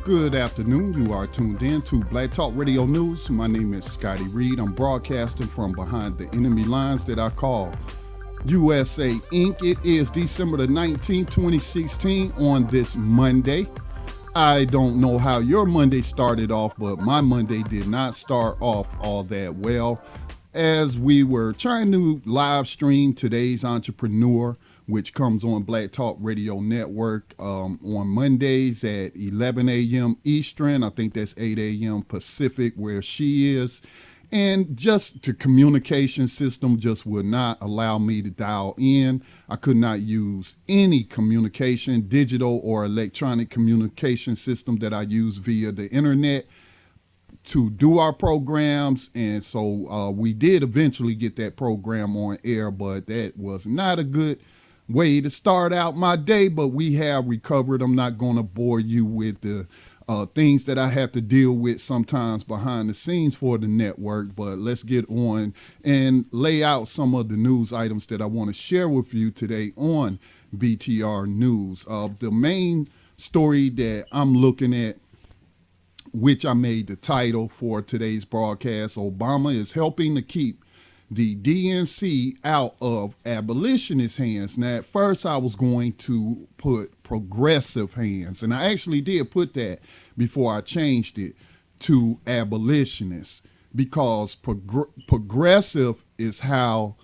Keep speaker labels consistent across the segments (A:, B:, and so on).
A: Good afternoon. You are tuned in to Black Talk Radio News. My name is Scotty Reed. I'm broadcasting from behind the enemy lines that I call USA Inc. It is December the 19th, 2016 on this Monday. I don't know how your Monday started off, but my Monday did not start off all that well. As we were trying to live stream today's Entrepreneur, which comes on Black Talk Radio Network on Mondays at 11 a.m. Eastern. I think that's 8 a.m. Pacific where she is. And just the communication system just would not allow me to dial in. I could not use any communication, digital or electronic communication system that I use via the internet to do our programs. And so we did eventually get that program on air, but that was not a good way to start out my day, but we have recovered. I'm not going to bore you with the things that I have to deal with sometimes behind the scenes for the network, but let's get on and lay out some of the news items that I want to share with you today on BTR News. The main story that I'm looking at, which I made the title for today's broadcast, Obama is helping to keep the DNC out of abolitionist hands. Now, at first I was going to put progressive hands, and I actually did put that before I changed it to abolitionists, because progressive is how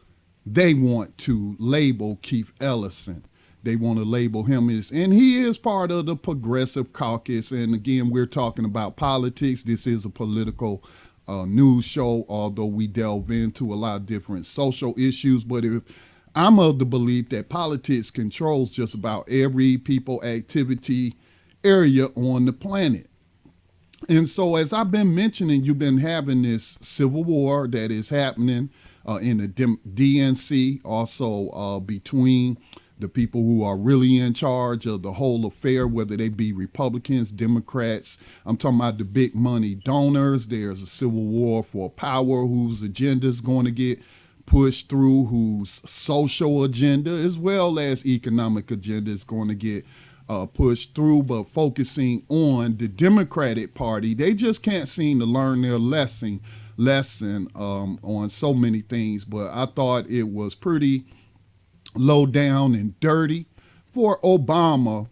A: they want to label Keith Ellison. They want to label him as, and he is part of the progressive caucus. And again, we're talking about politics. This is a political news show, although we delve into a lot of different social issues. But if I'm of the belief that politics controls just about every people activity area on the planet. And so as I've been mentioning, you've been having this civil war that is happening in the DNC, also between the people who are really in charge of the whole affair, whether they be Republicans, Democrats. I'm talking about the big money donors. There's a civil war for power, whose agenda is going to get pushed through, whose social agenda as well as economic agenda is going to get pushed through. But focusing on the Democratic Party, they just can't seem to learn their lesson on so many things. But I thought it was pretty low down and dirty for Obama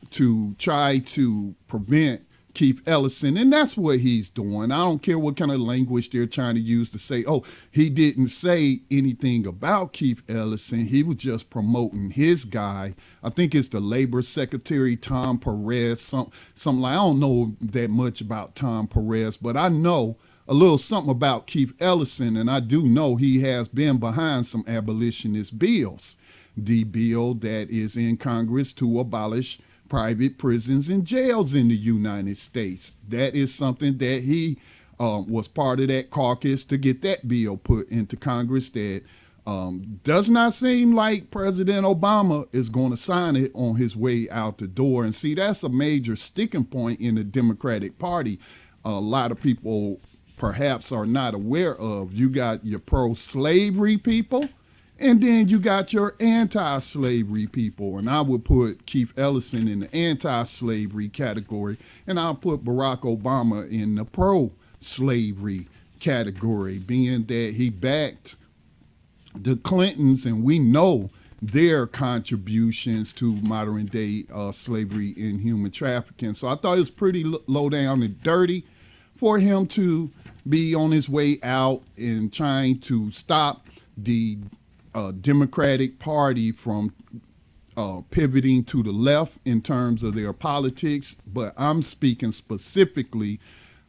A: to try to prevent Keith Ellison, and that's what he's doing. I don't care what kind of language they're trying to use to say, oh, he didn't say anything about Keith Ellison. He was just promoting his guy. I think it's the Labor Secretary, Tom Perez, something like, I don't know that much about Tom Perez, but I know a little something about Keith Ellison, and I do know he has been behind some abolitionist bills. The bill that is in Congress to abolish private prisons and jails in the United States. That is something that he was part of that caucus to get that bill put into Congress. That does not seem like President Obama is going to sign it on his way out the door. And see, that's a major sticking point in the Democratic Party. A lot of people perhaps are not aware of. You got your pro-slavery people, and then you got your anti-slavery people. And I would put Keith Ellison in the anti-slavery category, and I'll put Barack Obama in the pro-slavery category, being that he backed the Clintons, and we know their contributions to modern day slavery and human trafficking. So I thought it was pretty low down and dirty for him to be on his way out and trying to stop the Democratic Party from pivoting to the left in terms of their politics. But I'm speaking specifically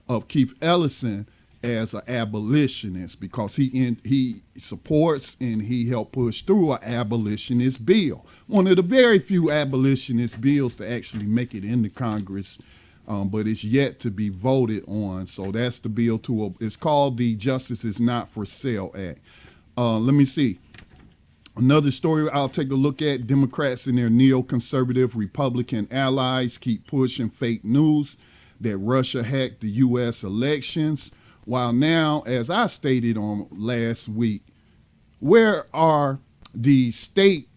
A: of Keith Ellison as an abolitionist, because he supports and he helped push through an abolitionist bill. One of the very few abolitionist bills to actually make it into Congress, but it's yet to be voted on. So that's the bill it's called the Justice is Not for Sale Act. Let me see. Another story I'll take a look at: Democrats and their neoconservative Republican allies keep pushing fake news that Russia hacked the U.S. elections. While now, as I stated on last week, where are the state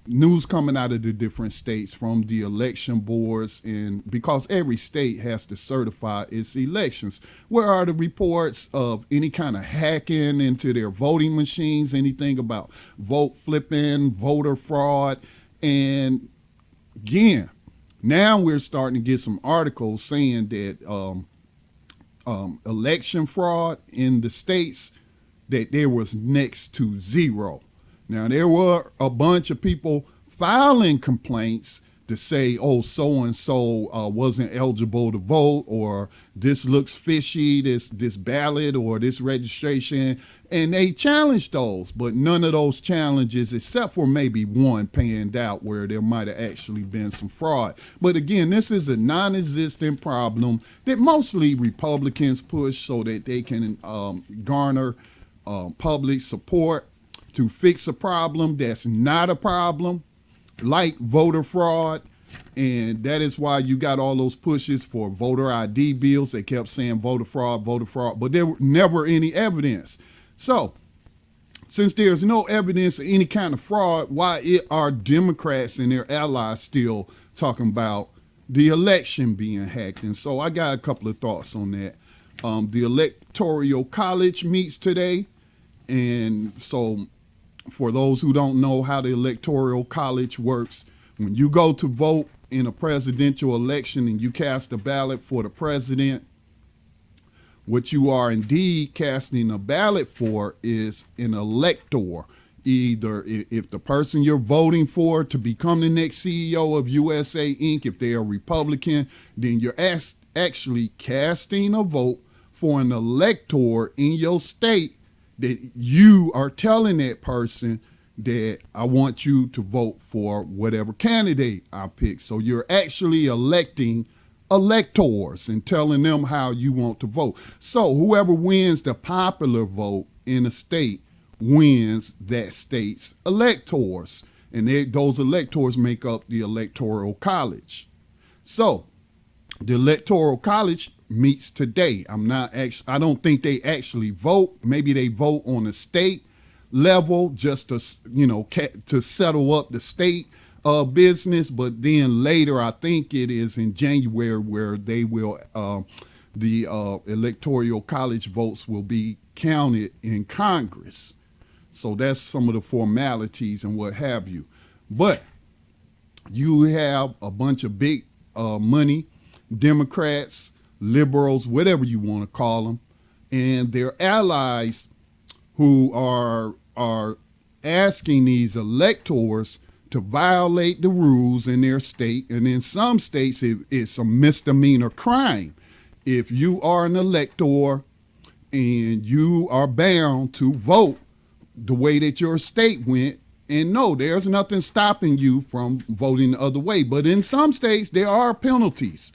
A: news coming out of the different states from the election boards, and because every state has to certify its elections. Where are the reports of any kind of hacking into their voting machines, anything about vote flipping, voter fraud? And again, now we're starting to get some articles saying that election fraud in the states, that there was next to zero. Now, there were a bunch of people filing complaints to say, oh, so-and-so wasn't eligible to vote, or this looks fishy, this ballot or this registration, and they challenged those. But none of those challenges, except for maybe one, panned out where there might have actually been some fraud. But again, this is a non-existent problem that mostly Republicans push so that they can garner public support to fix a problem that's not a problem, like voter fraud. And that is why you got all those pushes for voter ID bills. They kept saying voter fraud, but there were never any evidence. So since there's no evidence of any kind of fraud, why are Democrats and their allies still talking about the election being hacked? And so I got a couple of thoughts on that. The Electoral College meets today. And so for those who don't know how the Electoral College works, when you go to vote in a presidential election and you cast a ballot for the president, what you are indeed casting a ballot for is an elector. Either if the person you're voting for to become the next CEO of USA Inc., if they are Republican, then you're actually casting a vote for an elector in your state that you are telling that person that I want you to vote for whatever candidate I pick. So you're actually electing electors and telling them how you want to vote. So whoever wins the popular vote in a state wins that state's electors. And those electors make up the Electoral College. So the Electoral College meets today. I don't think they actually vote. Maybe they vote on a state level just to, to settle up the state business. But then later, I think it is in January where they will, the Electoral College votes will be counted in Congress. So that's some of the formalities and what have you. But you have a bunch of big money Democrats, liberals, whatever you want to call them, and their allies who are asking these electors to violate the rules in their state. And in some states, it's a misdemeanor crime. If you are an elector and you are bound to vote the way that your state went, and no, there's nothing stopping you from voting the other way. But in some states, there are penalties.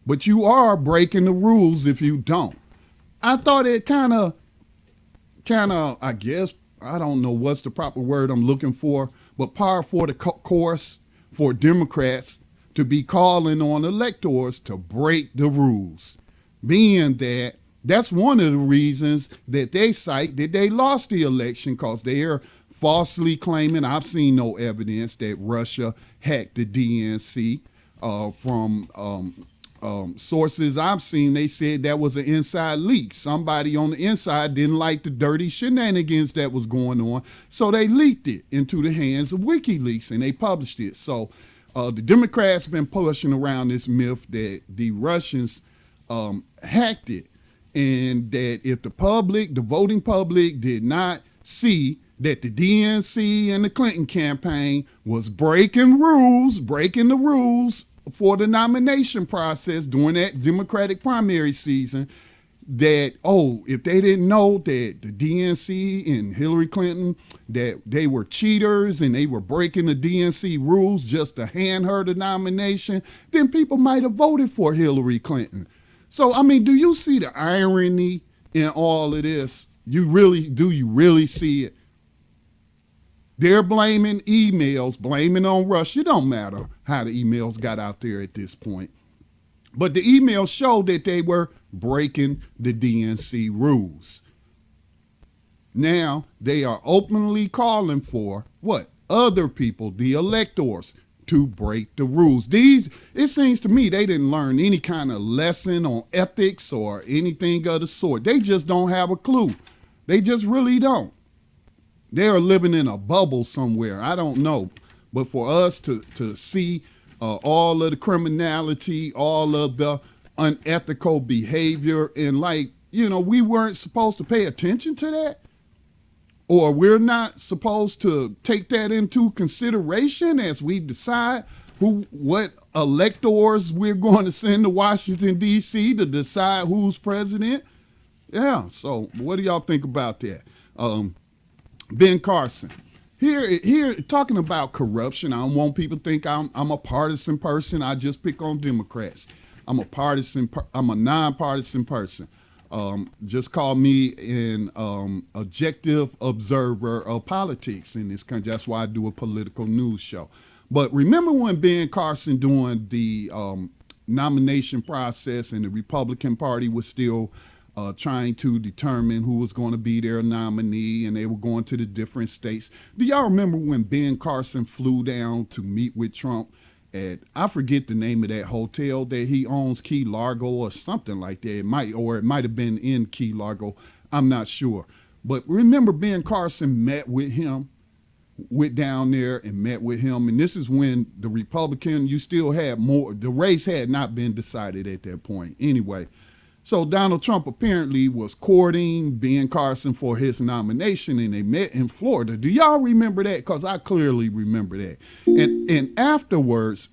A: But you are breaking the rules if you don't. I thought it kind of, I guess, I don't know what's the proper word I'm looking for, but par for the course for Democrats to be calling on electors to break the rules, being that that's one of the reasons that they cite that they lost the election, because they're falsely claiming, I've seen no evidence, that Russia hacked the DNC. From sources I've seen, they said that was an inside leak. Somebody on the inside didn't like the dirty shenanigans that was going on, so they leaked it into the hands of WikiLeaks and they published it. So the Democrats been pushing around this myth that the Russians hacked it, and that if the voting public did not see that the DNC and the Clinton campaign was breaking the rules for the nomination process during that Democratic primary season, that, if they didn't know that the DNC and Hillary Clinton, that they were cheaters and they were breaking the DNC rules just to hand her the nomination, then people might have voted for Hillary Clinton. So, do you see the irony in all of this? Do you really see it? They're blaming emails, blaming on Russia. It don't matter how the emails got out there at this point. But the emails showed that they were breaking the DNC rules. Now, they are openly calling for what? other people, the electors, to break the rules. It seems to me they didn't learn any kind of lesson on ethics or anything of the sort. They just don't have a clue. They just really don't. They're living in a bubble somewhere. I don't know. But for us to see all of the criminality, all of the unethical behavior, and we weren't supposed to pay attention to that, or we're not supposed to take that into consideration as we decide what electors we're going to send to Washington, D.C. to decide who's president. Yeah, so what do y'all think about that? Ben Carson. Here, talking about corruption, I don't want people to think I'm a partisan person. I just pick on Democrats. I'm a nonpartisan person. Just call me an objective observer of politics in this country. That's why I do a political news show. But remember when Ben Carson during the nomination process and the Republican Party was still trying to determine who was going to be their nominee, and they were going to the different states. Do y'all remember when Ben Carson flew down to meet with Trump at, I forget the name of that hotel that he owns, Key Largo or something like that. It might have been in Key Largo. I'm not sure. But remember Ben Carson went down there and met with him. And this is when the Republican, you still had more, the race had not been decided at that point. Anyway, so Donald Trump apparently was courting Ben Carson for his nomination, and they met in Florida. Do y'all remember that? Because I clearly remember that. And afterwards,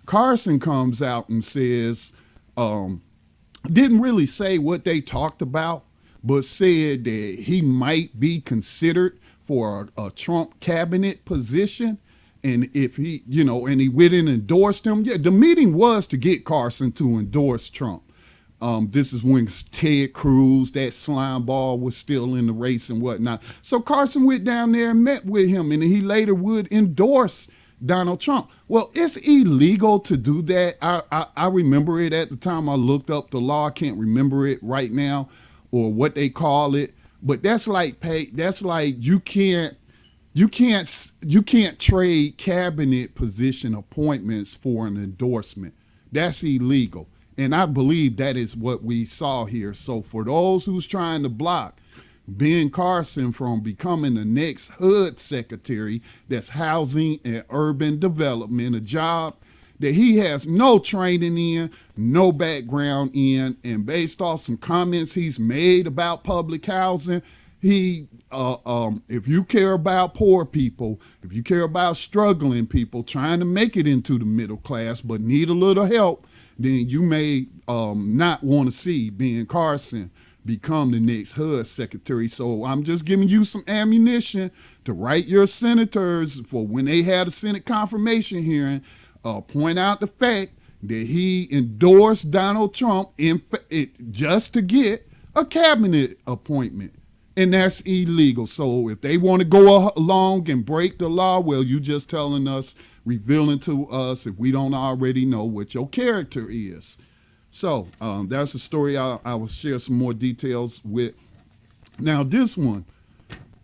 A: Carson comes out and says, didn't really say what they talked about, but said that he might be considered for a Trump cabinet position. And if he, and he went and endorsed him. Yeah, the meeting was to get Carson to endorse Trump. This is when Ted Cruz, that slime ball, was still in the race and whatnot. So Carson went down there and met with him, and he later would endorse Donald Trump. Well, it's illegal to do that. I remember it at the time. I looked up the law. I can't remember it right now or what they call it. But that's like you can't trade cabinet position appointments for an endorsement. That's illegal. And I believe that is what we saw here. So for those who's trying to block Ben Carson from becoming the next HUD secretary, that's housing and urban development, a job that he has no training in, no background in, and based off some comments he's made about public housing, if you care about poor people, if you care about struggling people trying to make it into the middle class but need a little help, then you may not want to see Ben Carson become the next HUD secretary. So I'm just giving you some ammunition to write your senators for when they had a Senate confirmation hearing, point out the fact that he endorsed Donald Trump just to get a cabinet appointment. And that's illegal. So if they want to go along and break the law, well, you just telling us, revealing to us, if we don't already know what your character is. So that's a story I will share some more details with. Now, this one,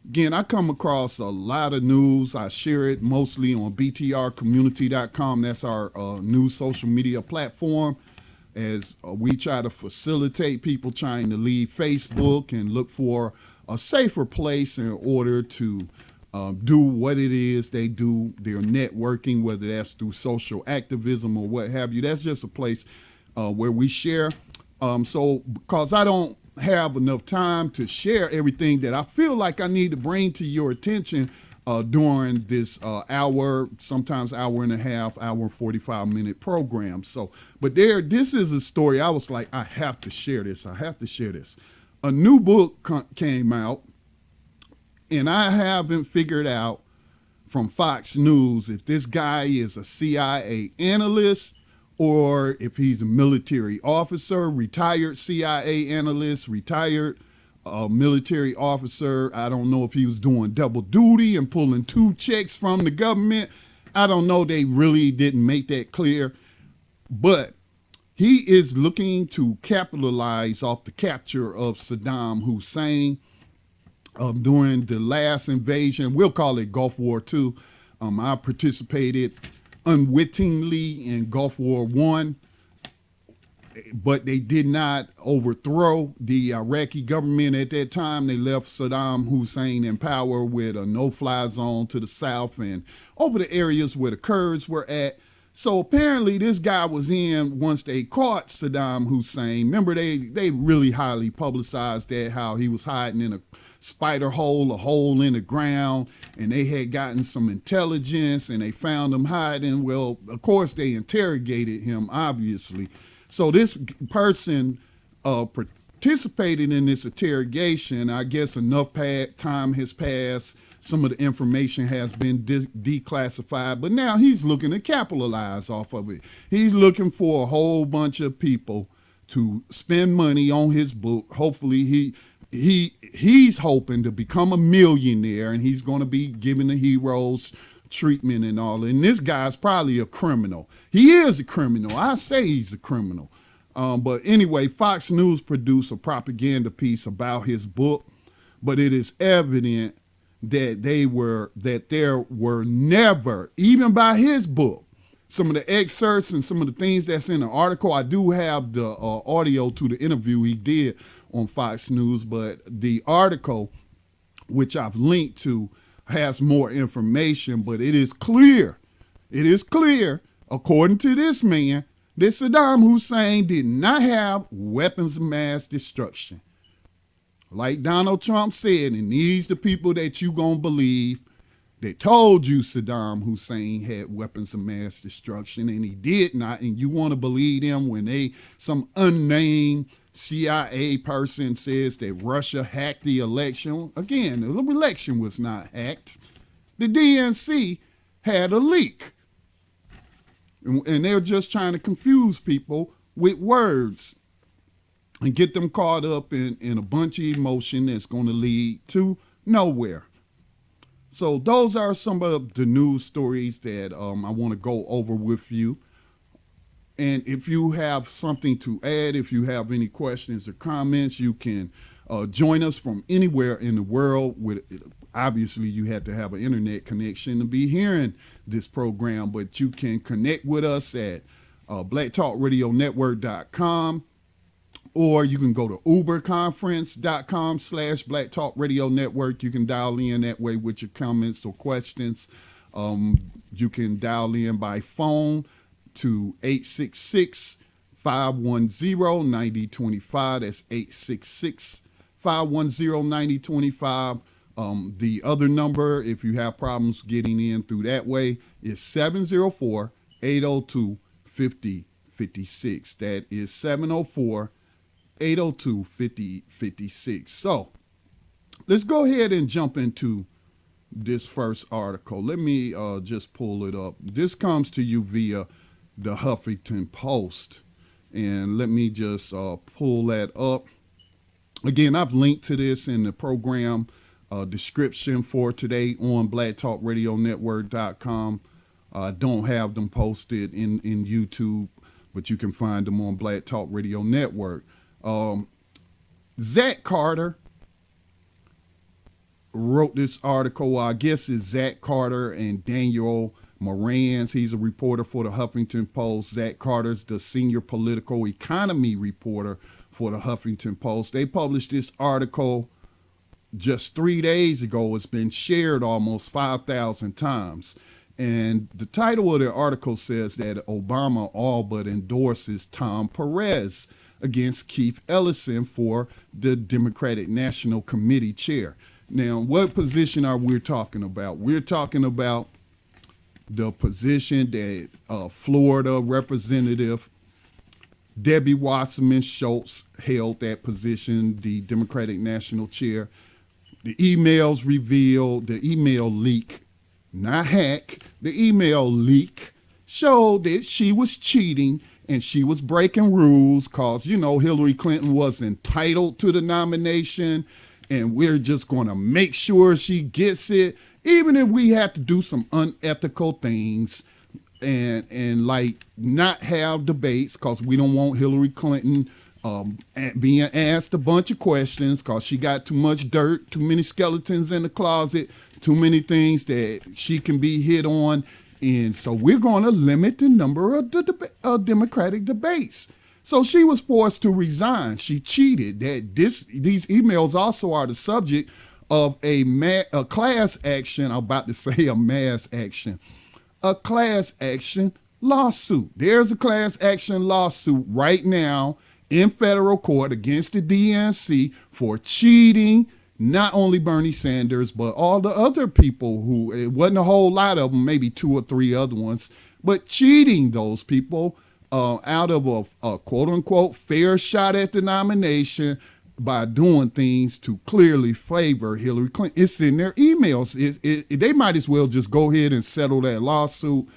A: again, I come across a lot of news. I share it mostly on BTRcommunity.com. That's our new social media platform, as we try to facilitate people trying to leave Facebook and look for a safer place in order to do what it is they do, their networking, whether that's through social activism or what have you. That's just a place where we share. So because I don't have enough time to share everything that I feel like I need to bring to your attention during this hour, sometimes hour and a half, hour and 45-minute program. So, but this is a story I was like, I have to share this. A new book came out, and I haven't figured out from Fox News if this guy is a CIA analyst or if he's a military officer, retired CIA analyst, retired military officer. I don't know if he was doing double duty and pulling 2 checks from the government. I don't know. They really didn't make that clear. But he is looking to capitalize off the capture of Saddam Hussein. during the last invasion. We'll call it Gulf War II. I participated unwittingly in Gulf War I, but they did not overthrow the Iraqi government at that time. They left Saddam Hussein in power with a no-fly zone to the south and over the areas where the Kurds were at. So apparently this guy was in once they caught Saddam Hussein. Remember, they really highly publicized that, how he was hiding in a spider hole, a hole in the ground, and they had gotten some intelligence and they found him hiding. Well, of course, they interrogated him, obviously. So this person participated in this interrogation. I guess enough time has passed. Some of the information has been declassified, but now he's looking to capitalize off of it. He's looking for a whole bunch of people to spend money on his book. Hopefully he's hoping to become a millionaire, and he's going to be giving the heroes treatment and all. And this guy's probably a criminal. He is a criminal. I say he's a criminal. But anyway, Fox News produced a propaganda piece about his book, but it is evident that there were never, even by his book, some of the excerpts and some of the things that's in the article. I do have the audio to the interview he did on Fox News, but the article, which I've linked to, has more information. But it is clear, according to this man, that Saddam Hussein did not have weapons of mass destruction. Like Donald Trump said, and these the people that you gonna believe that told you Saddam Hussein had weapons of mass destruction, and he did not, and you want to believe them when some unnamed CIA person says that Russia hacked the election. Again, the election was not hacked. The DNC had a leak. And they're just trying to confuse people with words and get them caught up in a bunch of emotion that's going to lead to nowhere. So those are some of the news stories that I want to go over with you. And if you have something to add, if you have any questions or comments, you can join us from anywhere in the world. Obviously, you have to have an internet connection to be hearing this program, but you can connect with us at blacktalkradionetwork.com, or you can go to uberconference.com/blacktalkradionetwork. You can dial in that way with your comments or questions. You can dial in by phone to 866-510-9025. That's 866-510-9025. The other number, if you have problems getting in through that way, is 704-802-5056. That is 704-802-5056. So let's go ahead and jump into this first article. Let me just pull it up. This comes to you via the Huffington Post. And let me just pull that up. Again, I've linked to this in the program description for today on blacktalkradionetwork.com. I don't have them posted in YouTube, but you can find them on Black Talk Radio Network. Zach Carter wrote this article. I guess it's Zach Carter and Daniel Morans. He's a reporter for the Huffington Post. Zach Carter's the senior political economy reporter for the Huffington Post. They published this article just 3 days ago. It's been shared almost 5,000 times. And the title of the article says that Obama all but endorses Tom Perez against Keith Ellison for the Democratic National Committee chair. Now, what position are we talking about? We're talking about the position that Florida Representative Debbie Wasserman Schultz held, that position, the Democratic National Chair. The emails revealed, the email leak, not hack, the email leak showed that she was cheating and she was breaking rules because, Hillary Clinton was entitled to the nomination, and we're just going to make sure she gets it, even if we have to do some unethical things and like not have debates because we don't want Hillary Clinton being asked a bunch of questions because she got too much dirt, too many skeletons in the closet, too many things that she can be hit on. And so we're going to limit the number of Democratic debates. So she was forced to resign. She cheated. These emails also are the subject of a class action. I'm about to say a mass action. A class action lawsuit. There's a class action lawsuit right now in federal court against the DNC for cheating not only Bernie Sanders, but all the other people who, it wasn't a whole lot of them, maybe 2 or 3 other ones, but cheating those people out of a quote unquote fair shot at the nomination by doing things to clearly favor Hillary Clinton. It's in their emails. They might as well just go ahead and settle that lawsuit.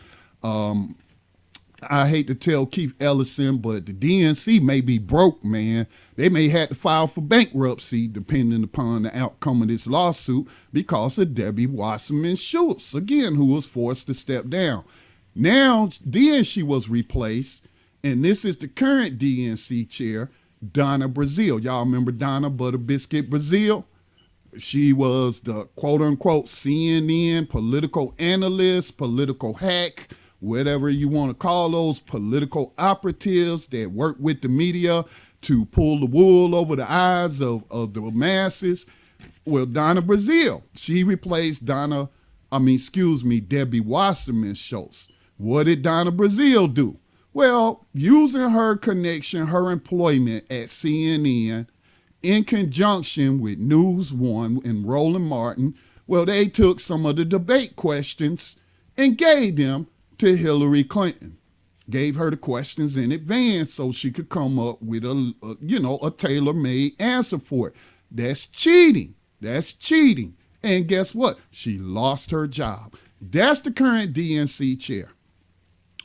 A: I hate to tell Keith Ellison, but the DNC may be broke, man. They may have to file for bankruptcy depending upon the outcome of this lawsuit because of Debbie Wasserman Schultz, again, who was forced to step down. Now, then she was replaced, and this is the current DNC chair, Donna Brazile. Y'all remember Donna Butter Biscuit Brazile? She was the quote-unquote CNN political analyst, political hack, whatever you want to call those political operatives that work with the media to pull the wool over the eyes of the masses. Well, Donna Brazile, she replaced Debbie Wasserman Schultz. What did Donna Brazile do? Well, using her connection, her employment at CNN in conjunction with News One and Roland Martin, well, they took some of the debate questions and gave them to Hillary Clinton, gave her the questions in advance so she could come up with a tailor-made answer for it. That's cheating. That's cheating. And guess what? She lost her job. That's the current DNC chair,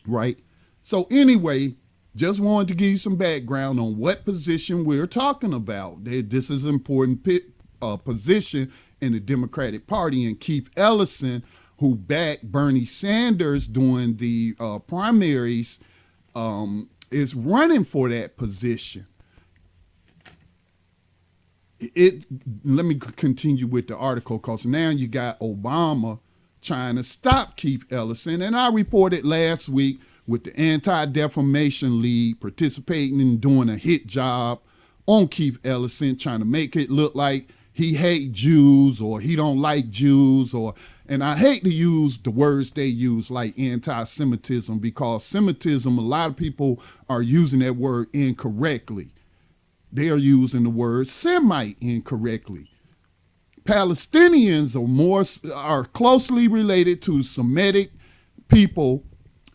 A: right? So anyway, just wanted to give you some background on what position we're talking about. This is an important position in the Democratic Party, and Keith Ellison, who backed Bernie Sanders during the primaries, is running for that position. Let me continue with the article, because now you got Obama trying to stop Keith Ellison. And I reported last week with the Anti-Defamation League participating in doing a hit job on Keith Ellison, trying to make it look like he hate Jews or he don't like Jews, and I hate to use the words they use like anti-Semitism, because Semitism, a lot of people are using that word incorrectly. They are using the word Semite incorrectly. Palestinians are closely related to Semitic people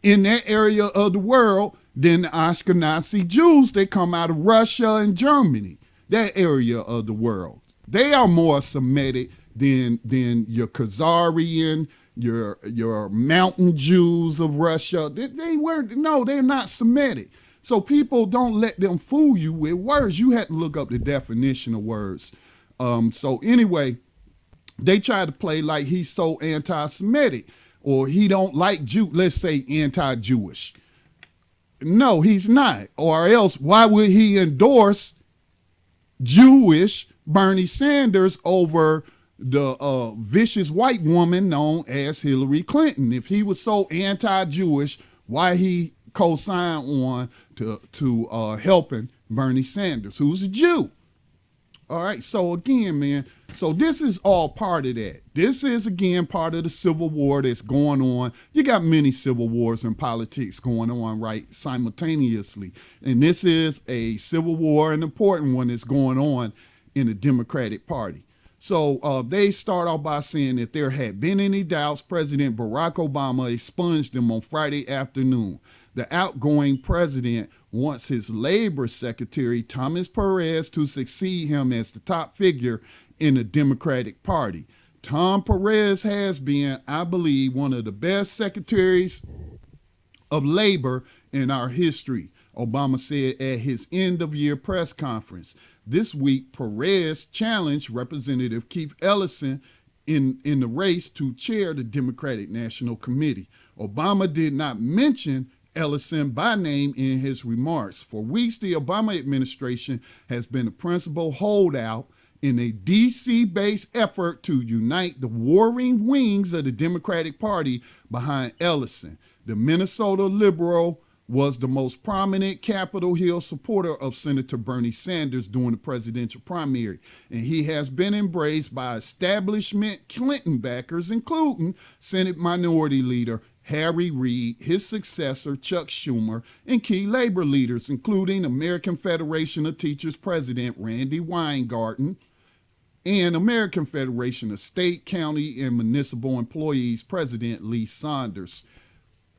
A: in that area of the world than the Ashkenazi Jews. They come out of Russia and Germany, that area of the world. They are more Semitic than your Khazarian, your mountain Jews of Russia. They're not Semitic. So people don't let them fool you with words. You have to look up the definition of words. So anyway, they try to play like he's so anti-Semitic or he don't like Jew. Let's say anti-Jewish. No, he's not. Or else, why would he endorse Jewish Bernie Sanders over the vicious white woman known as Hillary Clinton? If he was so anti-Jewish, why he co-signed on to helping Bernie Sanders, who's a Jew? All right, so again, man, so this is all part of that. This is, again, part of the civil war that's going on. You got many civil wars in politics going on, right, simultaneously. And this is a civil war, an important one that's going on in the Democratic Party. So they start off by saying that there had been any doubts, President Barack Obama expunged them on Friday afternoon. The outgoing president wants his labor secretary, Thomas Perez, to succeed him as the top figure in the Democratic Party. Tom Perez has been, I believe, one of the best secretaries of labor in our history, Obama said at his end-of-year press conference. This week, Perez challenged Representative Keith Ellison in the race to chair the Democratic National Committee. Obama did not mention Ellison by name in his remarks. For weeks, the Obama administration has been a principal holdout in a D.C.-based effort to unite the warring wings of the Democratic Party behind Ellison. The Minnesota liberal was the most prominent Capitol Hill supporter of Senator Bernie Sanders during the presidential primary, and he has been embraced by establishment Clinton backers, including Senate Minority Leader Harry Reid, his successor Chuck Schumer, and key labor leaders, including American Federation of Teachers President Randy Weingarten and American Federation of State, County, and Municipal Employees President Lee Saunders.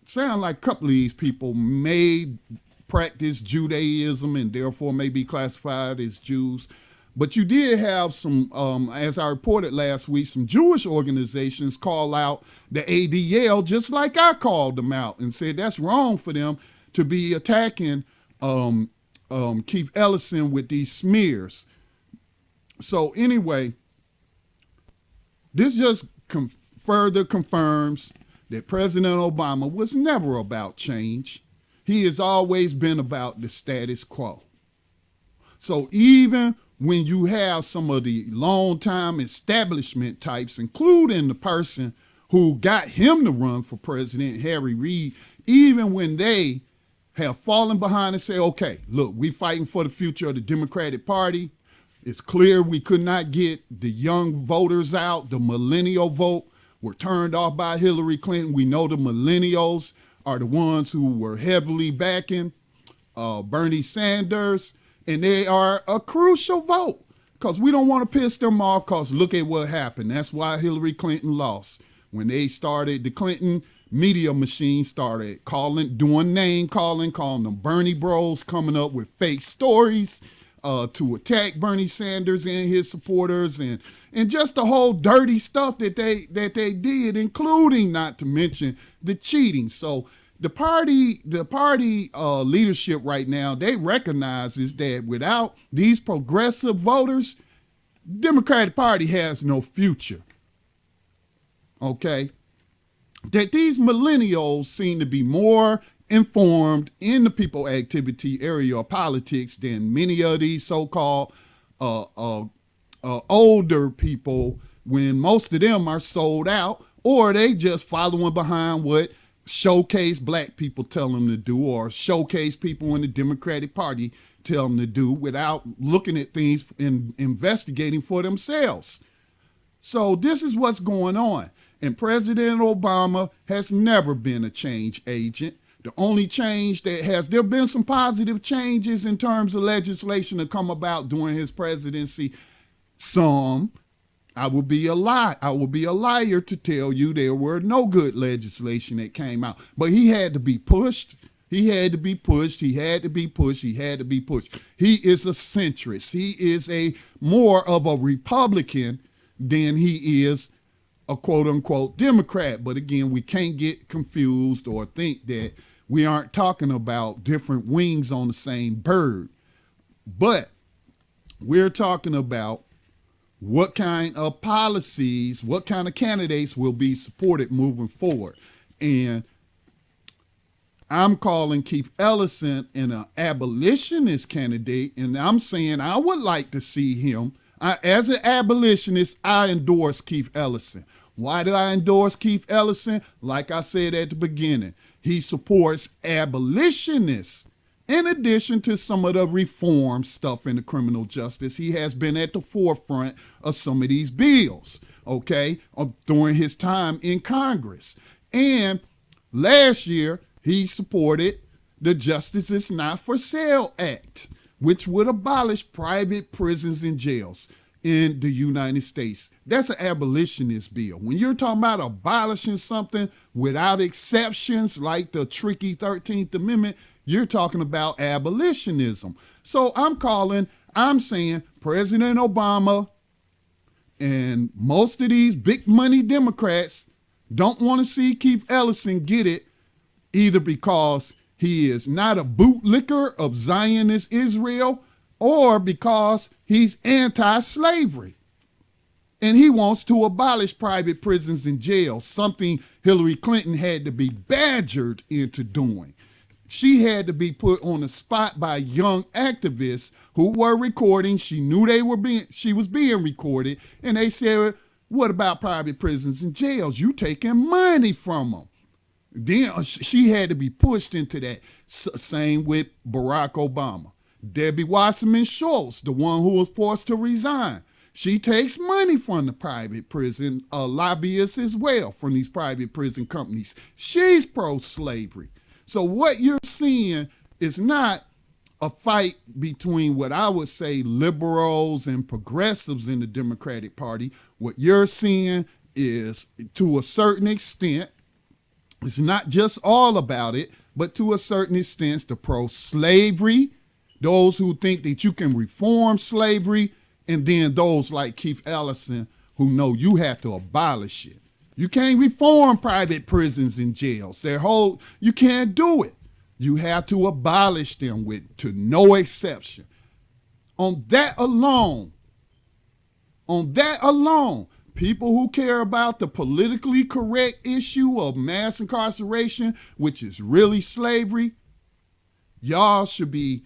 A: Sound like a couple of these people may practice Judaism and therefore may be classified as Jews. But you did have some, as I reported last week, some Jewish organizations call out the ADL just like I called them out and said that's wrong for them to be attacking Keith Ellison with these smears. So anyway, this just further confirms that President Obama was never about change. He has always been about the status quo. So even when you have some of the longtime establishment types, including the person who got him to run for president, Harry Reid, even when they have fallen behind and say, okay, look, we fighting for the future of the Democratic Party. It's clear we could not get the young voters out, the millennial vote. Were turned off by Hillary Clinton. We know the millennials are the ones who were heavily backing Bernie Sanders, and they are a crucial vote because we don't want to piss them off because look at what happened. That's why Hillary Clinton lost. When they started, the Clinton media machine started doing name calling them Bernie bros, coming up with fake stories to attack Bernie Sanders and his supporters, and just the whole dirty stuff that they did, including, not to mention, the cheating. So the party leadership right now, they recognizes that without these progressive voters, Democratic Party has no future. Okay? That these millennials seem to be more informed in the people activity area of politics than many of these so-called older people, when most of them are sold out or they just following behind what showcase black people tell them to do or showcase people in the Democratic Party tell them to do without looking at things and investigating for themselves. So this is what's going on. And President Obama has never been a change agent. The only change there have been some positive changes in terms of legislation that come about during his presidency. Some, I would be a liar to tell you there were no good legislation that came out. But he had to be pushed. He had to be pushed. He had to be pushed. He had to be pushed. He is a centrist. He is more of a Republican than he is a quote-unquote Democrat. But again, we can't get confused or think that we aren't talking about different wings on the same bird. But we're talking about what kind of policies, what kind of candidates will be supported moving forward. And I'm calling Keith Ellison an abolitionist candidate, and I'm saying I would like to see him. As an abolitionist, I endorse Keith Ellison. Why do I endorse Keith Ellison? Like I said at the beginning, he supports abolitionists. In addition to some of the reform stuff in the criminal justice, he has been at the forefront of some of these bills, okay, during his time in Congress. And last year, he supported the Justice is Not for Sale Act, which would abolish private prisons and jails in the United States. That's an abolitionist bill. When you're talking about abolishing something without exceptions, like the tricky 13th Amendment, you're talking about abolitionism. So I'm saying President Obama and most of these big money Democrats don't want to see Keith Ellison get it, either because he is not a bootlicker of Zionist Israel or because he's anti-slavery. And he wants to abolish private prisons and jails, something Hillary Clinton had to be badgered into doing. she had to be put on the spot by young activists who were recording. She knew she was being recorded, and they said, what about private prisons and jails? You taking money from them. Then she had to be pushed into that. Same with Barack Obama. Debbie Wasserman Schultz, the one who was forced to resign. She takes money from the private prison lobbyists as well, from these private prison companies. She's pro-slavery. So what you're seeing is not a fight between what I would say liberals and progressives in the Democratic Party. What you're seeing is, to a certain extent, it's not just all about it, but to a certain extent, the pro-slavery, those who think that you can reform slavery, and then those like Keith Ellison who know you have to abolish it. You can't reform private prisons and jails. You can't do it. You have to abolish them to no exception. On that alone, people who care about the politically correct issue of mass incarceration, which is really slavery, y'all should be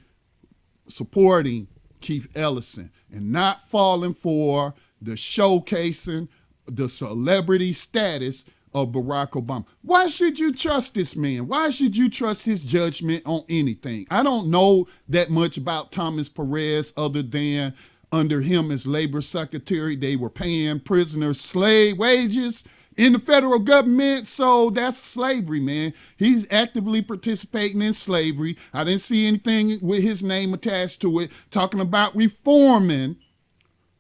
A: supporting Keith Ellison and not falling for the showcasing the celebrity status of Barack Obama. Why should you trust this man? Why should you trust his judgment on anything? I don't know that much about Thomas Perez other than under him as labor secretary, they were paying prisoners slave wages in the federal government. So that's slavery, man. He's actively participating in slavery. I didn't see anything with his name attached to it talking about reforming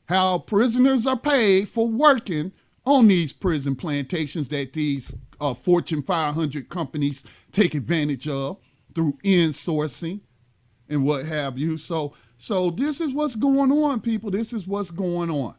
A: how prisoners are paid for working on these prison plantations that these Fortune 500 companies take advantage of through insourcing and what have you. So this is what's going on, people. This is what's going on.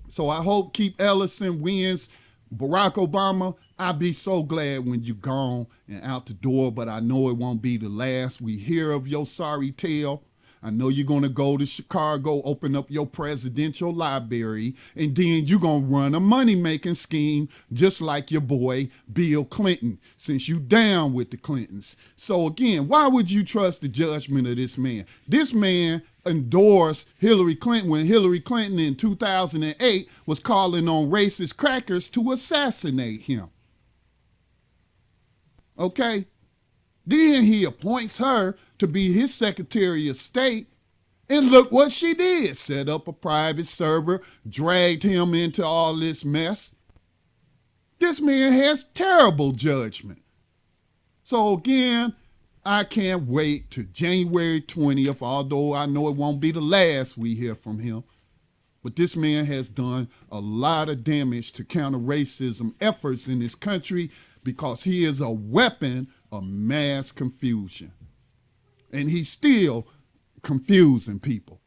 A: So I hope Keith Ellison wins. Barack Obama, I'll be so glad when you're gone and out the door, but I know it won't be the last we hear of your sorry tale. I know you're going to go to Chicago, open up your presidential library, and then you're going to run a money-making scheme just like your boy Bill Clinton, since you down with the Clintons. So again, why would you trust the judgment of this man? This man endorsed Hillary Clinton when Hillary Clinton in 2008 was calling on racist crackers to assassinate him. Okay? Then he appoints her to be his Secretary of State, and look what she did. Set up a private server, dragged him into all this mess. This man has terrible judgment. So again, I can't wait to January 20th, although I know it won't be the last we hear from him. But this man has done a lot of damage to counter-racism efforts in this country because he is a weapon of mass confusion. And he's still confusing people.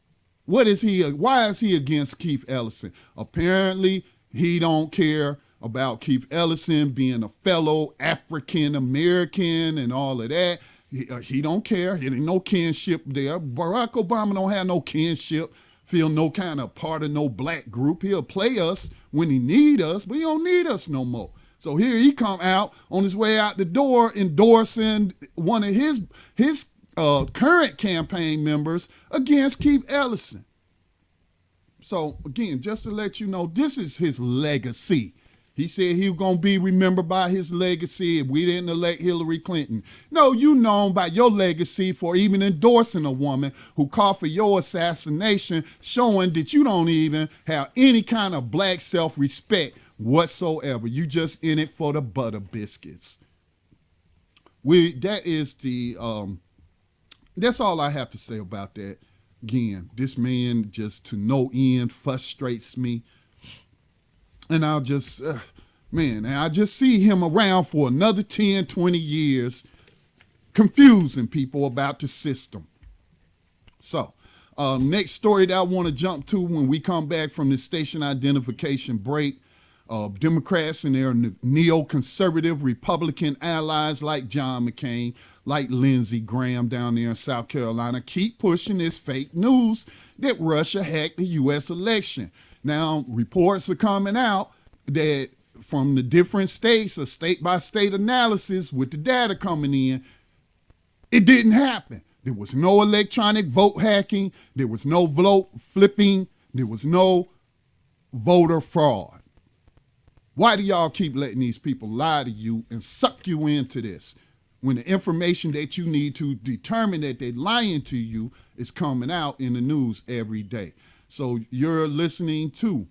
A: Why is he against Keith Ellison? Apparently, he don't care about Keith Ellison being a fellow African American and all of that. He don't care. There ain't no kinship there. Barack Obama don't have no kinship, feel no kind of part of no black group. He'll play us when he need us, but he don't need us no more. So here he come out on his way out the door endorsing one of his current campaign members against Keith Ellison. So again, just to let you know, this is his legacy. He said he was going to be remembered by his legacy if we didn't elect Hillary Clinton. No, you known by your legacy for even endorsing a woman who called for your assassination, showing that you don't even have any kind of black self-respect whatsoever. You just in it for the butter biscuits. That's all I have to say about that. Again, this man just to no end frustrates me. And I just see him around for another 10, 20 years, confusing people about the system. So, next story that I want to jump to when we come back from the station identification break. Democrats and their neoconservative Republican allies like John McCain, like Lindsey Graham down there in South Carolina, keep pushing this fake news that Russia hacked the U.S. election. Now, reports are coming out that from the different states, a state-by-state analysis with the data coming in, It didn't happen. There was no electronic vote hacking. There was no vote flipping. There was no voter fraud. Why do y'all keep letting these people lie to you and suck you into this when the information that you need to determine that they're lying to you is coming out in the news every day? So you're listening to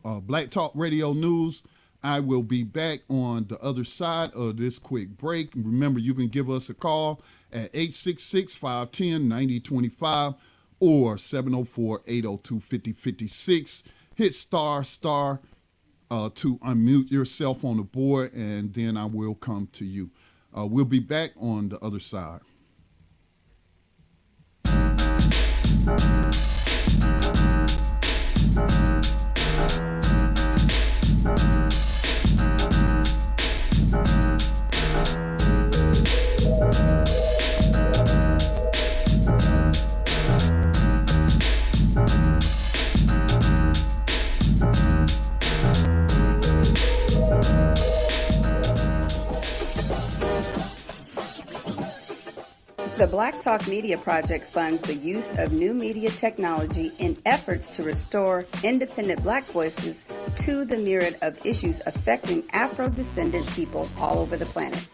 A: Black Talk Radio News. I will be back on the other side of this quick break. Remember, you can give us a call at 866-510-9025 or 704-802-5056. Hit star to unmute yourself on the board, and then I will come to you. We'll be back on the other side.
B: The Black Talk Media Project funds the use of new media technology in efforts to restore independent Black voices to the myriad of issues affecting Afro-descendant people all over the planet.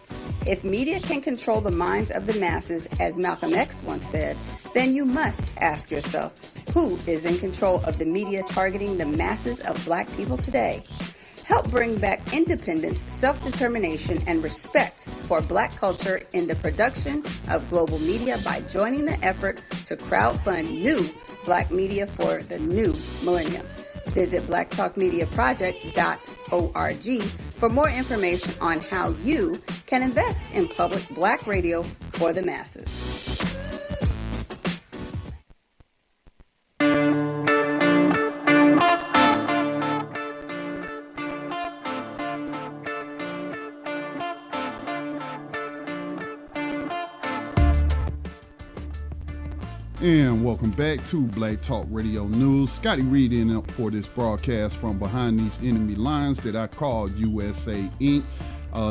B: If media can control the minds of the masses, as Malcolm X once said, then you must ask yourself, who is in control of the media targeting the masses of Black people today? Help bring back independence, self-determination, and respect for Black culture in the production of global media by joining the effort to crowdfund new Black media for the new millennium. Visit blacktalkmediaproject.org for more information on how you can invest in public Black radio for the masses.
A: And welcome back to Black Talk Radio News. Scotty Reed in for this broadcast from behind these enemy lines that I call USA Inc.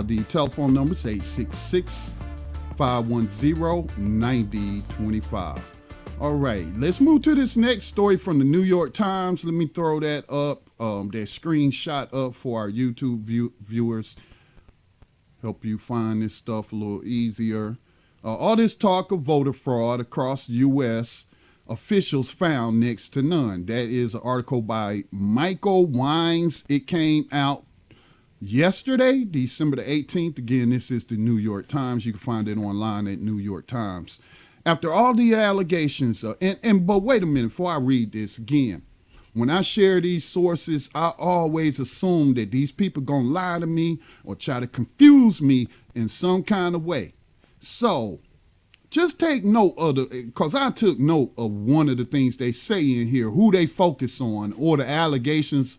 A: The telephone number is 866-510-9025. All right, let's move to this next story from the New York Times. Let me throw that up, that screenshot up for our YouTube viewers. Help you find this stuff a little easier. All this talk of voter fraud across the U.S., officials found next to none. That is an article by Michael Wines. It came out yesterday, December the 18th. Again, this is the New York Times. You can find it online at New York Times. After all the allegations, but wait a minute, before I read this again. When I share these sources, I always assume that these people are going to lie to me or try to confuse me in some kind of way. So just take note of because I took note of one of the things they say in here, who they focus on, or the allegations,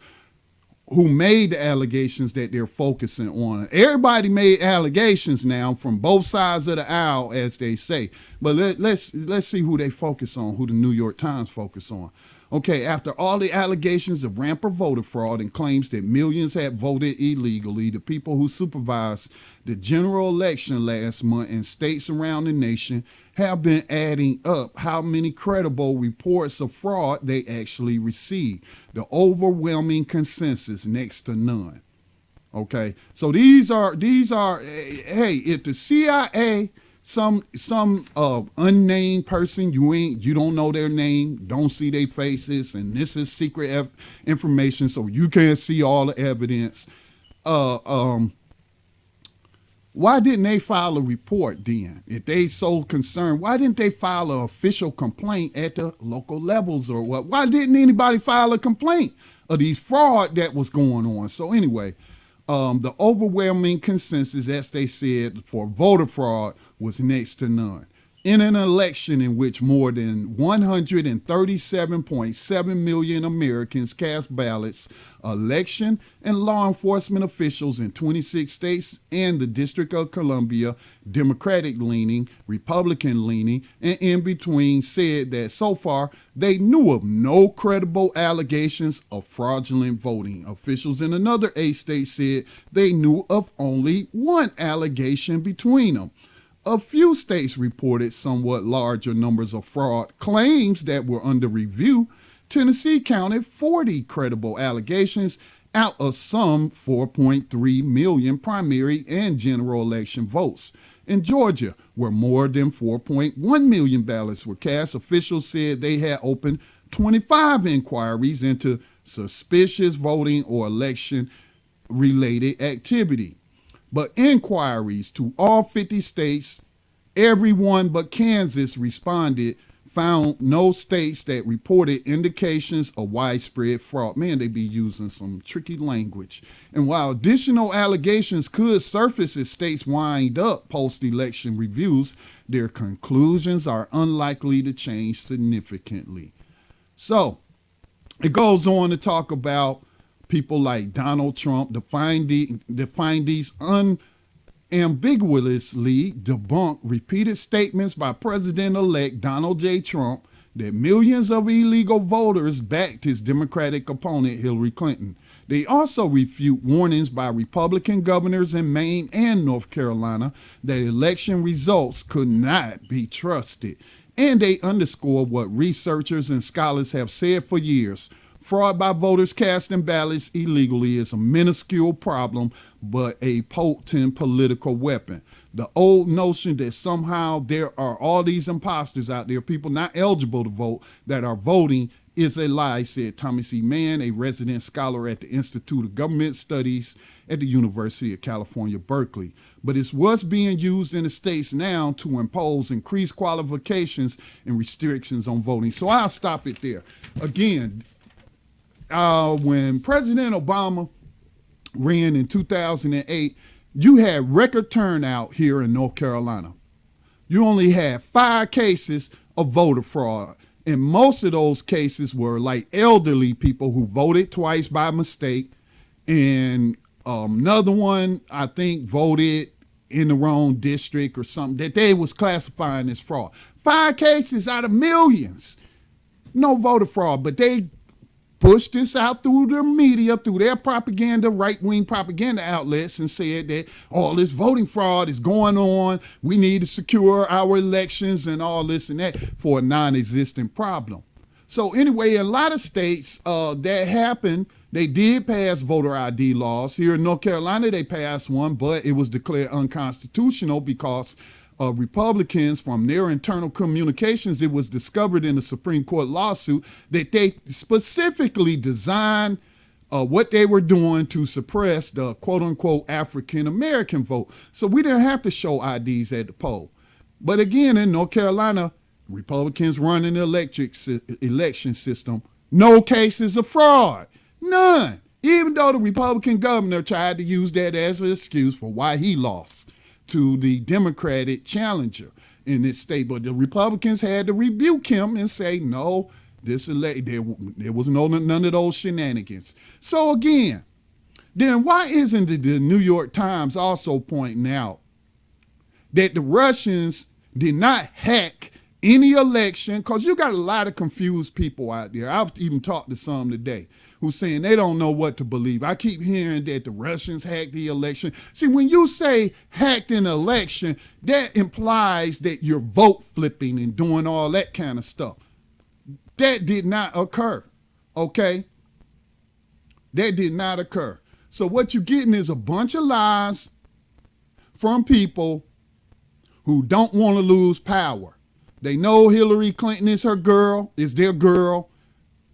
A: who made the allegations that they're focusing on. Everybody made allegations now from both sides of the aisle, as they say. But let's see who they focus on, who the New York Times focus on. Okay, after all the allegations of rampant voter fraud and claims that millions had voted illegally, the people who supervised the general election last month in states around the nation have been adding up how many credible reports of fraud they actually received. The overwhelming consensus, next to none. Okay, so these are hey, if the CIA, some unnamed person, you don't know their name, don't see their faces, and this is secret information, so you can't see all the evidence. Why didn't they file a report then? If they so concerned, why didn't they file an official complaint at the local levels or what? Why didn't anybody file a complaint of these fraud that was going on? So anyway, the overwhelming consensus, as they said, for voter fraud was next to none. In an election in which more than 137.7 million Americans cast ballots, election and law enforcement officials in 26 states and the District of Columbia, Democratic-leaning, Republican-leaning, and in between, said that so far they knew of no credible allegations of fraudulent voting. Officials in another 8 states said they knew of only one allegation between them. A few states reported somewhat larger numbers of fraud claims that were under review. Tennessee counted 40 credible allegations out of some 4.3 million primary and general election votes. In Georgia, where more than 4.1 million ballots were cast, officials said they had opened 25 inquiries into suspicious voting or election-related activity. But inquiries to all 50 states, everyone but Kansas responded, found no states that reported indications of widespread fraud. Man, they be using some tricky language. And while additional allegations could surface as states wind up post-election reviews, their conclusions are unlikely to change significantly. So it goes on to talk about people like Donald Trump define these unambiguously debunk repeated statements by President-elect Donald J. Trump that millions of illegal voters backed his Democratic opponent Hillary Clinton. They also refute warnings by Republican governors in Maine and North Carolina that election results could not be trusted. And they underscore what researchers and scholars have said for years. Fraud by voters casting ballots illegally is a minuscule problem, but a potent political weapon. The old notion that somehow there are all these imposters out there, people not eligible to vote, that are voting, is a lie, said Thomas E. Mann, a resident scholar at the Institute of Government Studies at the University of California, Berkeley. But it's what's being used in the states now to impose increased qualifications and restrictions on voting. So I'll stop it there. Again, when President Obama ran in 2008, you had record turnout here in North Carolina. You only had 5 cases of voter fraud. And most of those cases were like elderly people who voted twice by mistake. And another one, I think, voted in the wrong district or something that they was classifying as fraud. 5 cases out of millions. No voter fraud, but they pushed this out through the media, through their propaganda, right-wing propaganda outlets, and said that all this voting fraud is going on. We need to secure our elections and all this and that for a non-existent problem. So anyway, a lot of states that happened, they did pass voter ID laws. Here in North Carolina, they passed one, but it was declared unconstitutional because Republicans, from their internal communications, it was discovered in a Supreme Court lawsuit that they specifically designed what they were doing to suppress the quote-unquote African-American vote. So we didn't have to show IDs at the poll. But again, in North Carolina, Republicans running the election system, no cases of fraud, none. Even though the Republican governor tried to use that as an excuse for why he lost to the Democratic challenger in this state. But the Republicans had to rebuke him and say, no, there was none of those shenanigans. So again, then why isn't the New York Times also pointing out that the Russians did not hack any election? Because you got a lot of confused people out there. I've even talked to some today who's saying they don't know what to believe. I keep hearing that the Russians hacked the election. See, when you say hacked an election, that implies that you're vote flipping and doing all that kind of stuff. That did not occur, okay? That did not occur. So what you're getting is a bunch of lies from people who don't want to lose power. They know Hillary Clinton is their girl.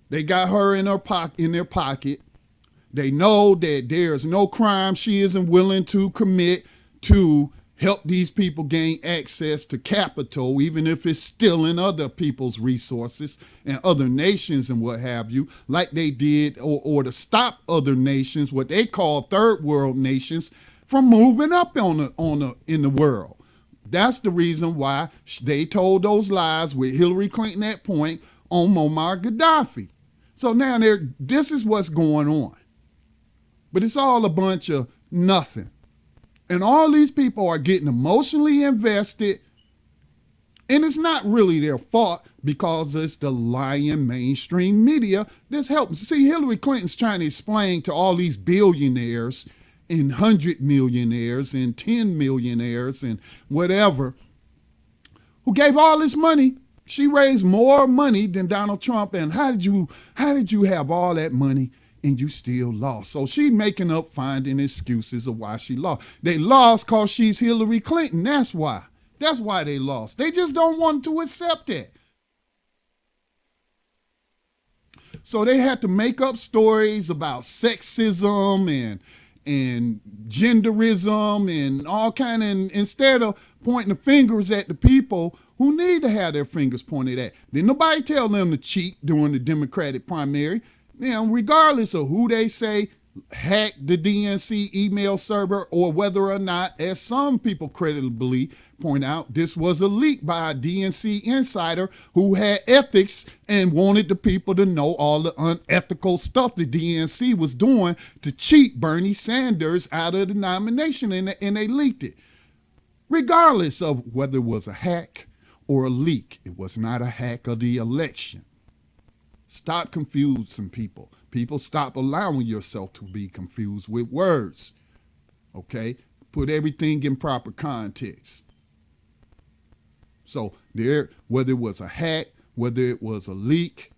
A: They got her in their pocket. They know that there's no crime she isn't willing to commit to help these people gain access to capital, even if it's stealing other people's resources and other nations and what have you, like they did, or to stop other nations, what they call third world nations, from moving up in the world. That's the reason why they told those lies with Hillary Clinton at point on Muammar Gaddafi. So now this is what's going on. But it's all a bunch of nothing. And all these people are getting emotionally invested. And it's not really their fault because it's the lying mainstream media that's helping. See, Hillary Clinton's trying to explain to all these billionaires and 100 millionaires and 10 millionaires and whatever, who gave all this money. She raised more money than Donald Trump. And how did you have all that money and you still lost? So she making up, finding excuses of why she lost. They lost because she's Hillary Clinton. That's why. That's why they lost. They just don't want to accept that. So they had to make up stories about sexism and genderism and all kind of, instead of pointing the fingers at the people who need to have their fingers pointed at. Didn't nobody tell them to cheat during the Democratic primary. Now, regardless of who they say hacked the DNC email server or whether or not, as some people credibly point out, this was a leak by a DNC insider who had ethics and wanted the people to know all the unethical stuff the DNC was doing to cheat Bernie Sanders out of the nomination, and they leaked it. Regardless of whether it was a hack or a leak, it was not a hack of the election. Stop confusing people. People, stop allowing yourself to be confused with words. Okay? Put everything in proper context. So whether it was a hack, whether it was a leak,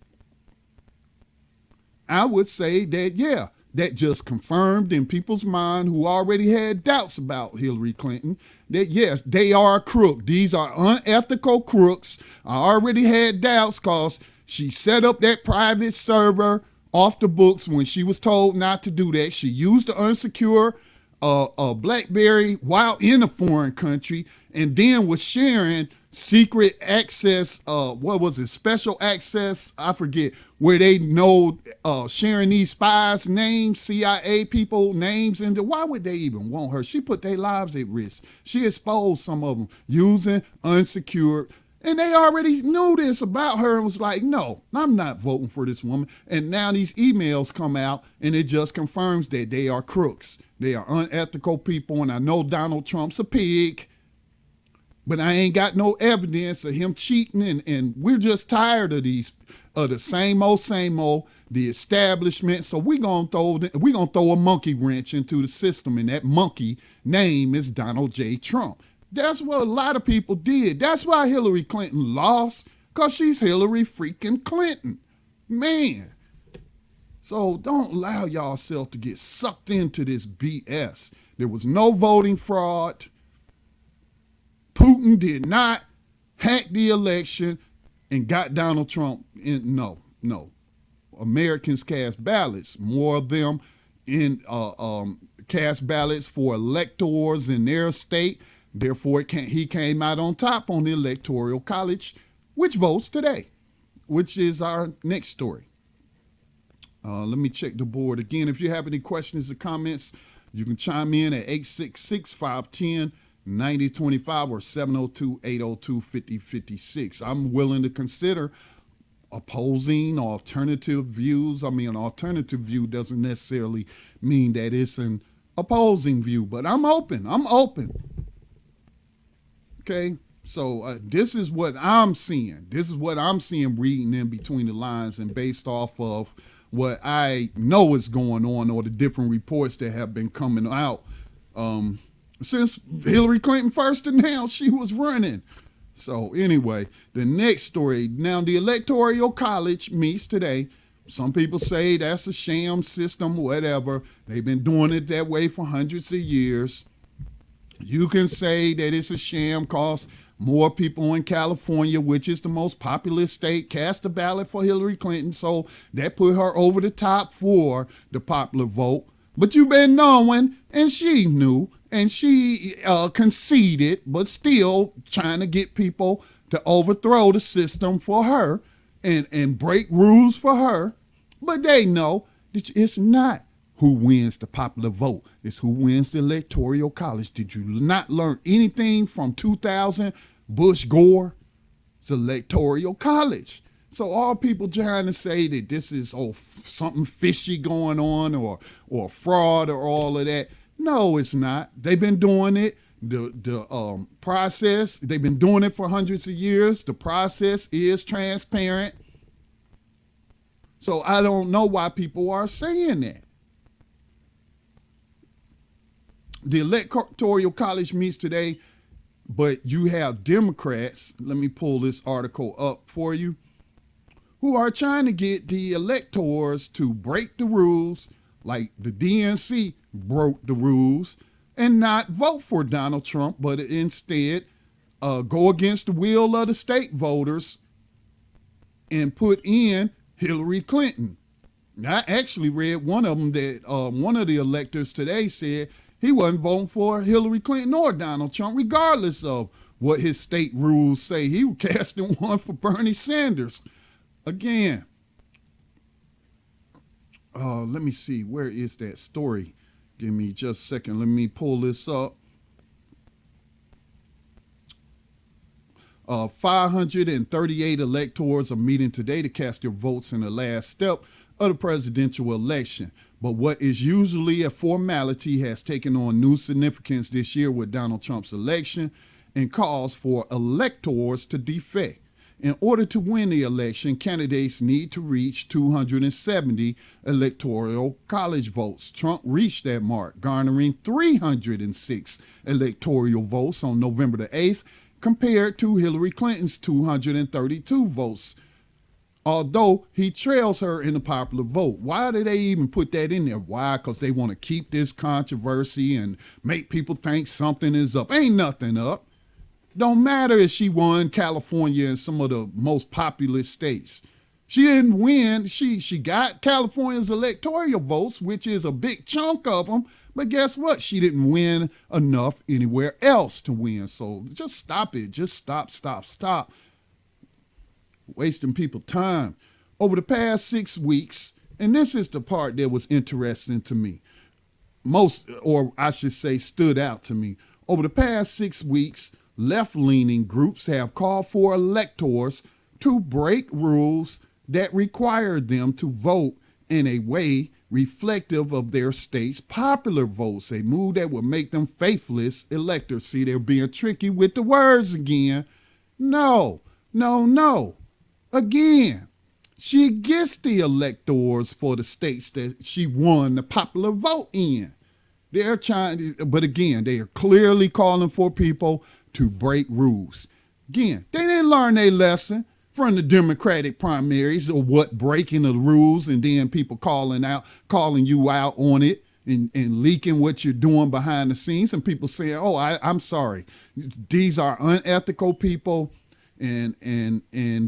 A: I would say that, yeah, that just confirmed in people's mind who already had doubts about Hillary Clinton that, yes, they are a crook. These are unethical crooks. I already had doubts because she set up that private server off the books when she was told not to do that. She used the unsecure BlackBerry while in a foreign country, and then was sharing secret access, special access, I forget, where they know, sharing these spies' names, CIA people names, and why would they even want her? She put their lives at risk. She exposed some of them using unsecured. And they already knew this about her and was like, no, I'm not voting for this woman. And now these emails come out and it just confirms that they are crooks. They are unethical people. And I know Donald Trump's a pig, but I ain't got no evidence of him cheating. And we're just tired of the same old, the establishment. So we're gonna throw a monkey wrench into the system. And that monkey name is Donald J. Trump. That's what a lot of people did. That's why Hillary Clinton lost, because she's Hillary freaking Clinton. Man. So don't allow yourself to get sucked into this BS. There was no voting fraud. Putin did not hack the election and got Donald Trump in. No. Americans cast ballots. More of them cast ballots for electors in their state. Therefore, he came out on top on the Electoral College, which votes today, which is our next story. Let me check the board again. If you have any questions or comments, you can chime in at 866-510-9025 or 702-802-5056. I'm willing to consider opposing alternative views. I mean, an alternative view doesn't necessarily mean that it's an opposing view, but I'm open. Okay, so this is what I'm seeing. This is what I'm seeing reading in between the lines and based off of what I know is going on or the different reports that have been coming out since Hillary Clinton first announced she was running. So anyway, the next story. Now, the Electoral College meets today. Some people say that's a sham system, whatever. They've been doing it that way for hundreds of years. You can say that it's a sham because more people in California, which is the most populous state, cast a ballot for Hillary Clinton. So that put her over the top for the popular vote. But you've been knowing, and she knew, and she conceded, but still trying to get people to overthrow the system for her and break rules for her. But they know that it's not who wins the popular vote. It's who wins the Electoral College. Did you not learn anything from 2000 Bush Gore? It's Electoral College. So all people trying to say that this is something fishy going on or fraud or all of that. No, it's not. They've been doing it. The process, they've been doing it for hundreds of years. The process is transparent. So I don't know why people are saying that. The Electoral College meets today, but you have Democrats, let me pull this article up for you, who are trying to get the electors to break the rules, like the DNC broke the rules, and not vote for Donald Trump, but instead go against the will of the state voters and put in Hillary Clinton. Now, I actually read one of them that one of the electors today said he wasn't voting for Hillary Clinton or Donald Trump, regardless of what his state rules say. He was casting one for Bernie Sanders. Again, let me see. Where is that story? Give me just a second. Let me pull this up. 538 electors are meeting today to cast their votes in the last step of the presidential election. But what is usually a formality has taken on new significance this year with Donald Trump's election and calls for electors to defect. In order to win the election, candidates need to reach 270 electoral college votes. Trump reached that mark, garnering 306 electoral votes on November the 8th, compared to Hillary Clinton's 232 votes, although he trails her in the popular vote. Why do they even put that in there? Why? Because they want to keep this controversy and make people think something is up. Ain't nothing up. Don't matter if she won California and some of the most populous states. She didn't win. She got California's electoral votes, which is a big chunk of them. But guess what? She didn't win enough anywhere else to win. So just stop it. Just stop. Wasting people time. Over the past 6 weeks, and this is the part that was interesting to me, stood out to me. Over the past 6 weeks, left-leaning groups have called for electors to break rules that require them to vote in a way reflective of their state's popular votes, a move that would make them faithless electors. See, they're being tricky with the words again. No. Again, she gets the electors for the states that she won the popular vote in. They're trying, but again, they are clearly calling for people to break rules. Again, they didn't learn their lesson from the Democratic primaries or what breaking the rules and then people calling you out on it and leaking what you're doing behind the scenes and people saying, oh, I'm sorry. These are unethical people and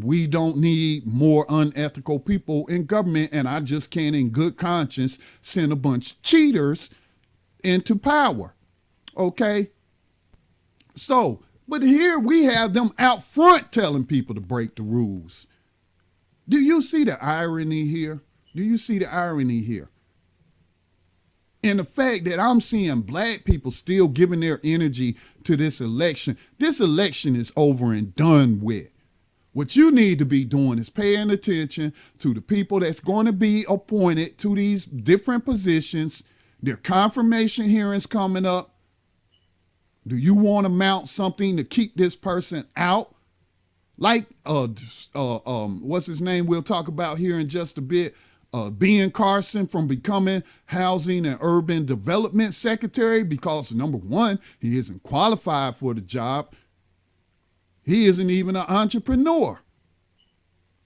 A: we don't need more unethical people in government, and I just can't in good conscience send a bunch of cheaters into power. Okay? So, but here we have them out front telling people to break the rules. Do you see the irony here? And the fact that I'm seeing black people still giving their energy to this election. This election is over and done with. What you need to be doing is paying attention to the people that's going to be appointed to these different positions. Their confirmation hearings coming up. Do you want to mount something to keep this person out? Like, what's his name we'll talk about here in just a bit. Ben Carson from becoming Housing and Urban Development Secretary because, number one, he isn't qualified for the job. He isn't even an entrepreneur.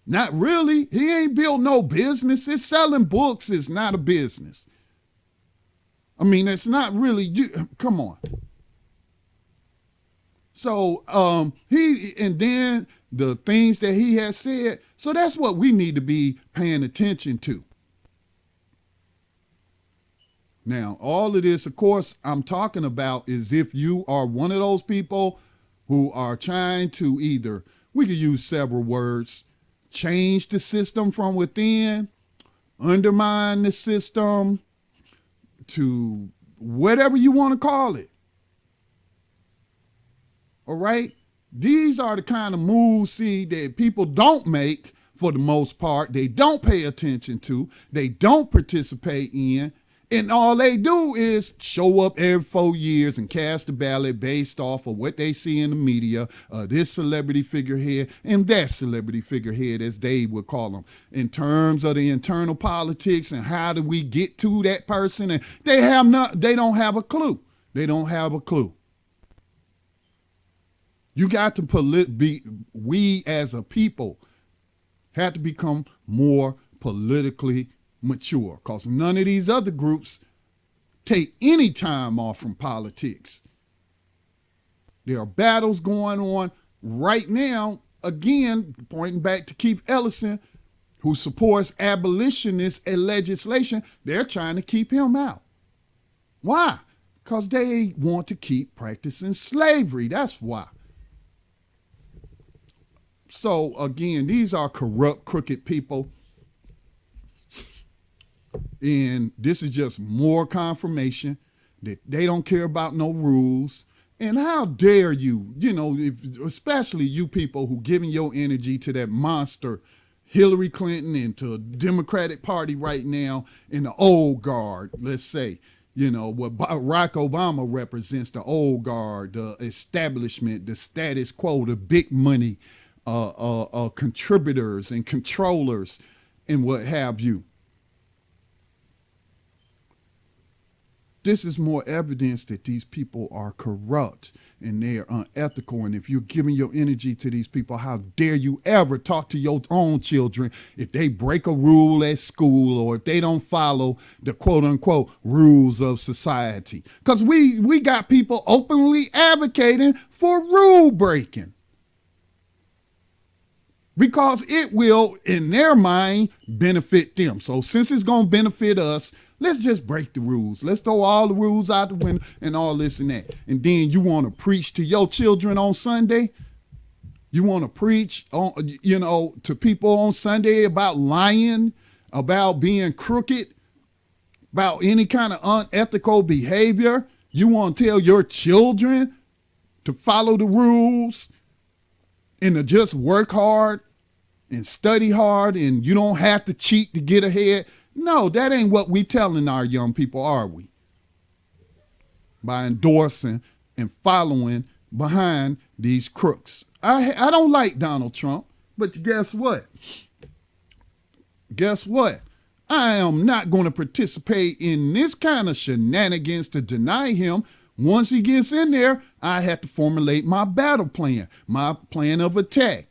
A: Not really. He ain't built no business. It's selling books is not a business. I mean, it's not really, come on. So and then the things that he has said. So that's what we need to be paying attention to. Now, all of this, of course, I'm talking about is if you are one of those people who are trying to either, we could use several words, change the system from within, undermine the system, to whatever you want to call it. All right? These are the kind of moves, see, that people don't make for the most part. They don't pay attention to. They don't participate in. And all they do is show up every 4 years and cast a ballot based off of what they see in the media, this celebrity figurehead and that celebrity figurehead, as they would call them, in terms of the internal politics and how do we get to that person. And they don't have a clue. They don't have a clue. You got to we as a people have to become more politically mature, because none of these other groups take any time off from politics. There are battles going on right now, again, pointing back to Keith Ellison, who supports abolitionist legislation. They're trying to keep him out. Why? Because they want to keep practicing slavery. That's why. So again, these are corrupt, crooked people. And this is just more confirmation that they don't care about no rules. And how dare you, especially you people who giving your energy to that monster Hillary Clinton and to the Democratic Party right now, in the old guard, let's say, what Barack Obama represents, the old guard, the establishment, the status quo, the big money contributors and controllers and what have you. This is more evidence that these people are corrupt and they are unethical. And if you're giving your energy to these people, how dare you ever talk to your own children if they break a rule at school or if they don't follow the quote unquote rules of society? Because we got people openly advocating for rule breaking, because it will, in their mind, benefit them. So since it's going to benefit us, let's just break the rules. Let's throw all the rules out the window and all this and that. And then you want to preach to your children on Sunday? You want to preach to people on Sunday about lying, about being crooked, about any kind of unethical behavior? You want to tell your children to follow the rules and to just work hard and study hard and you don't have to cheat to get ahead? No, that ain't what we telling our young people, are we? By endorsing and following behind these crooks. I don't like Donald Trump, but guess what? Guess what? I am not going to participate in this kind of shenanigans to deny him. Once he gets in there, I have to formulate my battle plan, my plan of attack.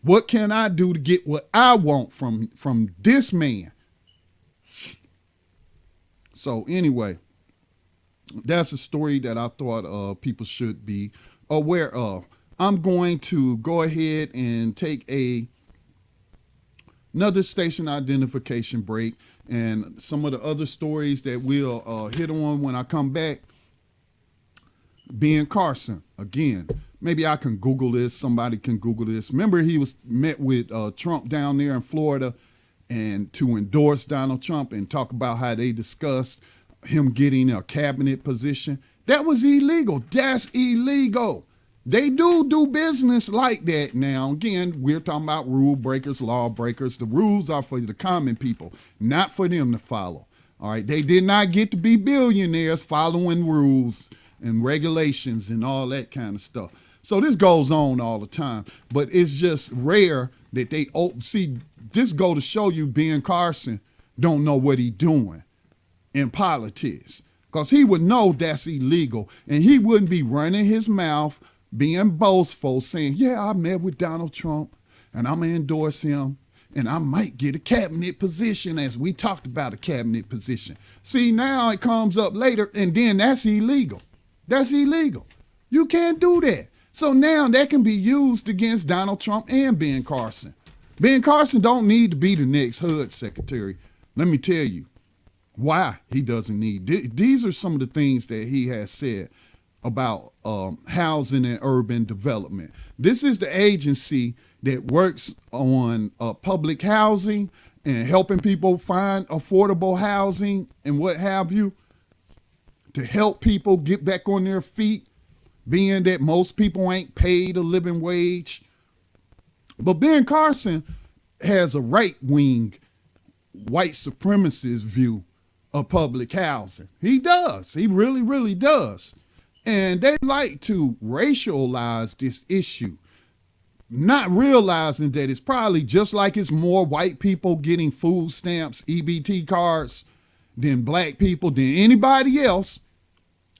A: What can I do to get what I want from this man? So anyway, that's a story that I thought people should be aware of. I'm going to go ahead and take another station identification break, and some of the other stories that we'll hit on when I come back. Ben Carson, again. Maybe I can Google this. Somebody can Google this. Remember, he was met with Trump down there in Florida and to endorse Donald Trump and talk about how they discussed him getting a cabinet position. That was illegal. That's illegal. They do business like that now. Again, we're talking about rule breakers, law breakers. The rules are for the common people, not for them to follow. All right. They did not get to be billionaires following rules and regulations and all that kind of stuff. So this goes on all the time, but it's just rare that they see. This go to show you Ben Carson don't know what he's doing in politics, because he would know that's illegal, and he wouldn't be running his mouth, being boastful, saying, yeah, I met with Donald Trump and I'm gonna endorse him and I might get a cabinet position, as we talked about a cabinet position. See, now it comes up later, and then that's illegal. That's illegal. You can't do that. So now that can be used against Donald Trump and Ben Carson. Ben Carson don't need to be the next HUD secretary. Let me tell you why he doesn't need. These are some of the things that he has said about housing and urban development. This is the agency that works on public housing and helping people find affordable housing and what have you, to help people get back on their feet, being that most people ain't paid a living wage. But Ben Carson has a right-wing white supremacist view of public housing. He does. He really, really does. And they like to racialize this issue, not realizing that it's probably just like it's more white people getting food stamps, EBT cards, than black people, than anybody else.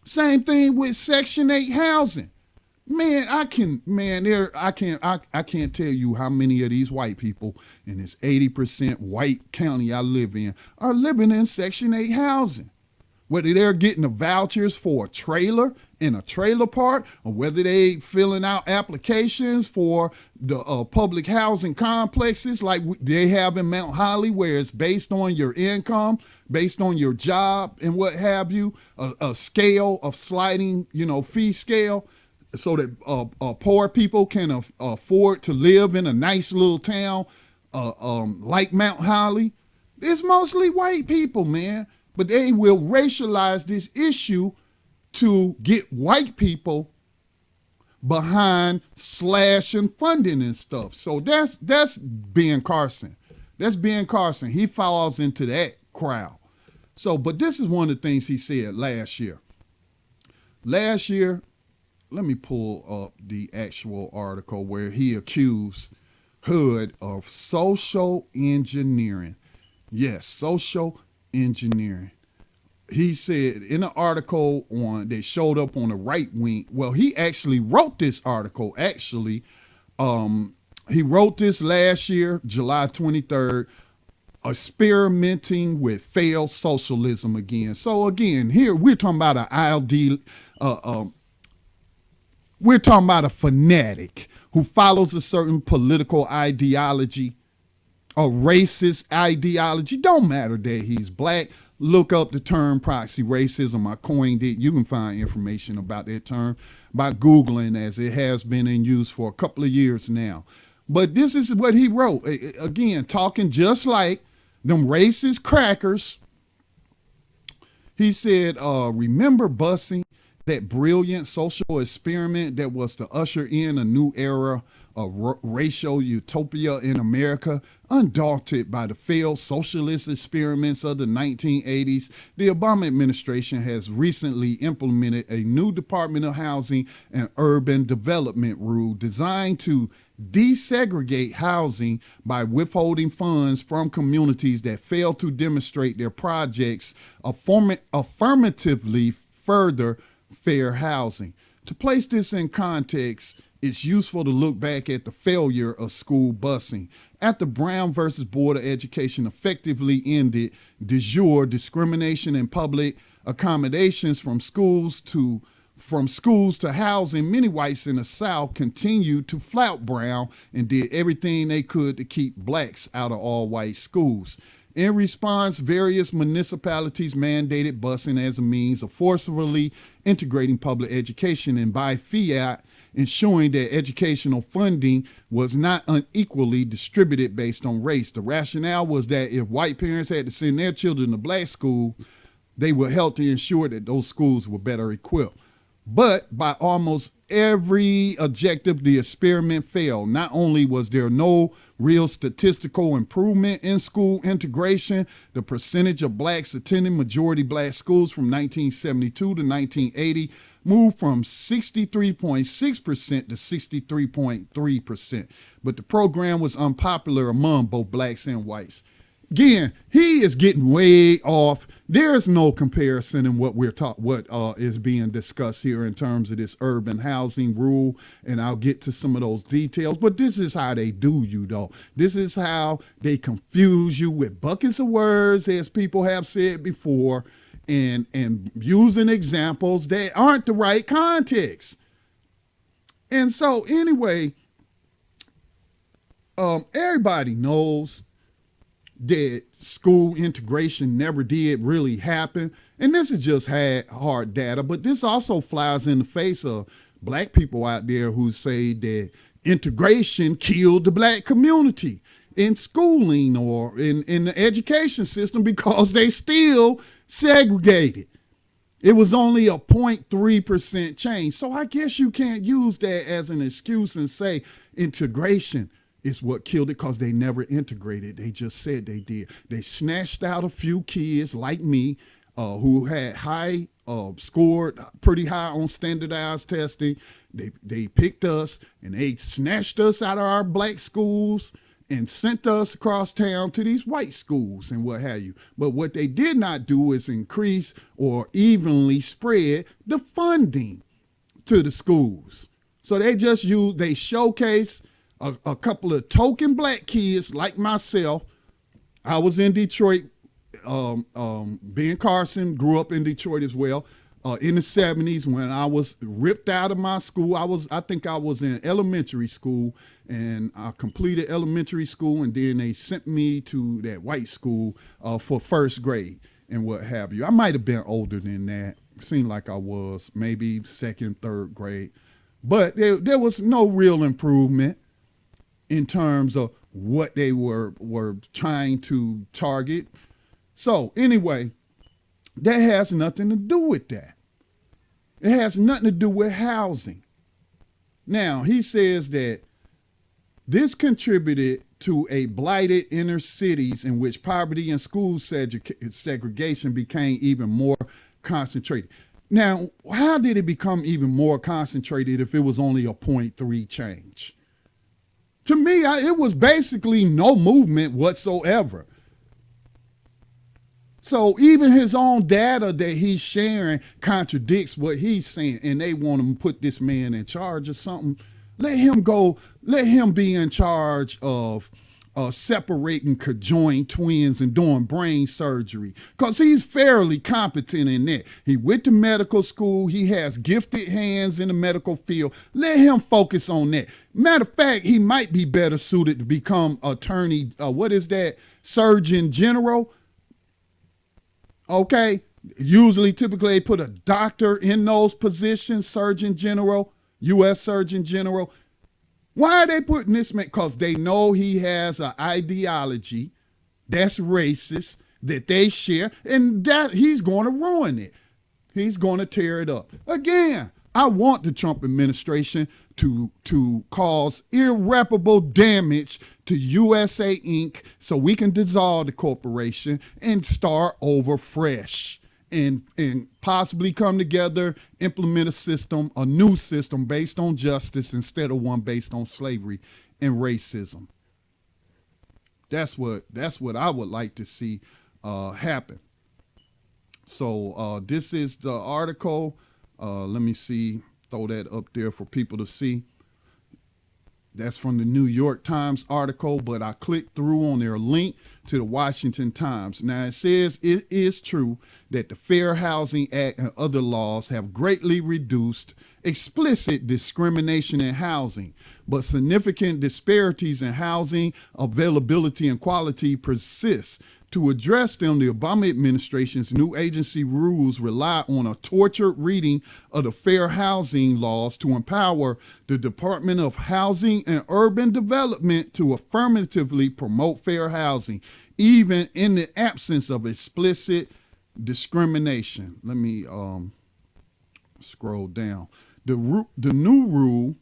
A: Same thing with Section 8 housing. Man, I can't tell you how many of these white people in this 80% white county I live in are living in Section 8 housing. Whether they're getting the vouchers for a trailer in a trailer park, or whether they filling out applications for the public housing complexes like they have in Mount Holly, where it's based on your income, based on your job and what have you, a scale of sliding, fee scale, so that poor people can afford to live in a nice little town like Mount Holly. It's mostly white people, man. But they will racialize this issue to get white people behind slashing funding and stuff. So that's Ben Carson. That's Ben Carson. He falls into that crowd. So, but this is one of the things he said last year. Last year, let me pull up the actual article where he accused HUD of social engineering. Yes, social engineering. He said in an article that showed up on the right wing. Well, he actually wrote this article. He wrote this last year, July 23rd, experimenting with failed socialism again. So again, here we're talking about we're talking about a fanatic who follows a certain political ideology, a racist ideology. Don't matter that he's black. Look up the term proxy racism. I coined it. You can find information about that term by Googling, as it has been in use for a couple of years now. But this is what he wrote. Again, talking just like them racist crackers. He said, remember busing, that brilliant social experiment that was to usher in a new era of racial utopia in America? Undaunted by the failed socialist experiments of the 1980s, the Obama administration has recently implemented a new Department of Housing and Urban Development rule designed to desegregate housing by withholding funds from communities that fail to demonstrate their projects affirmatively further fair housing. To place this in context, it's useful to look back at the failure of school busing. After Brown versus Board of Education effectively ended de jure discrimination in public accommodations from schools to housing, many whites in the South continued to flout Brown and did everything they could to keep blacks out of all white schools. In response, various municipalities mandated busing as a means of forcibly integrating public education, and by fiat, ensuring that educational funding was not unequally distributed based on race. The rationale was that if white parents had to send their children to black school, they would help to ensure that those schools were better equipped. But by almost every objective, the experiment failed. Not only was there no real statistical improvement in school integration, the percentage of blacks attending majority black schools from 1972 to 1980 moved from 63.6% to 63.3%. But the program was unpopular among both blacks and whites. Again, he is getting way off. There's no comparison in what is being discussed here in terms of this urban housing rule, and I'll get to some of those details. But this is how they do you, though. This is how they confuse you with buckets of words, as people have said before, and using examples that aren't the right context. And so, anyway, everybody knows that school integration never did really happen. And this is just hard data, but this also flies in the face of black people out there who say that integration killed the black community in schooling or in the education system because they still segregated. It was only a 0.3% change. So I guess you can't use that as an excuse and say integration is what killed it, because they never integrated. They just said they did. They snatched out a few kids like me who had scored pretty high on standardized testing. They picked us and they snatched us out of our black schools and sent us across town to these white schools and what have you. But what they did not do is increase or evenly spread the funding to the schools. So they showcase a couple of token black kids like myself. I was in Detroit. Ben Carson grew up in Detroit as well. In the 70s, when I was ripped out of my school, I think I was in elementary school, and I completed elementary school, and then they sent me to that white school for first grade and what have you. I might have been older than that. Seemed like I was maybe second, third grade, but there was no real improvement in terms of what they were trying to target. So anyway, that has nothing to do with that. It has nothing to do with housing. Now, he says that this contributed to a blighted inner cities in which poverty and school segregation became even more concentrated. Now, how did it become even more concentrated if it was only a 0.3 change? To me, it was basically no movement whatsoever. So even his own data that he's sharing contradicts what he's saying, and they want him to put this man in charge of something. Let him be in charge of separating conjoined twins and doing brain surgery, because he's fairly competent in that. He went to medical school. He has gifted hands in the medical field. Let him focus on that. Matter of fact, he might be better suited to become attorney, Surgeon General. Okay, typically they put a doctor in those positions, Surgeon General, U.S. Surgeon General. Why are they putting this man? Because they know he has an ideology that's racist, that they share, and that he's going to ruin it. He's going to tear it up. Again, I want the Trump administration to cause irreparable damage to USA Inc. so we can dissolve the corporation and start over fresh and possibly come together, implement a new system based on justice instead of one based on slavery and racism. That's what I would like to see happen. So this is the article. Let me see. Throw that up there for people to see. That's from the New York Times article, but I clicked through on their link to the Washington Times. Now, it says it is true that the Fair Housing Act and other laws have greatly reduced explicit discrimination in housing, but significant disparities in housing availability and quality persist. To address them, the Obama administration's new agency rules rely on a tortured reading of the fair housing laws to empower the Department of Housing and Urban Development to affirmatively promote fair housing, even in the absence of explicit discrimination. Let me scroll down. The new rule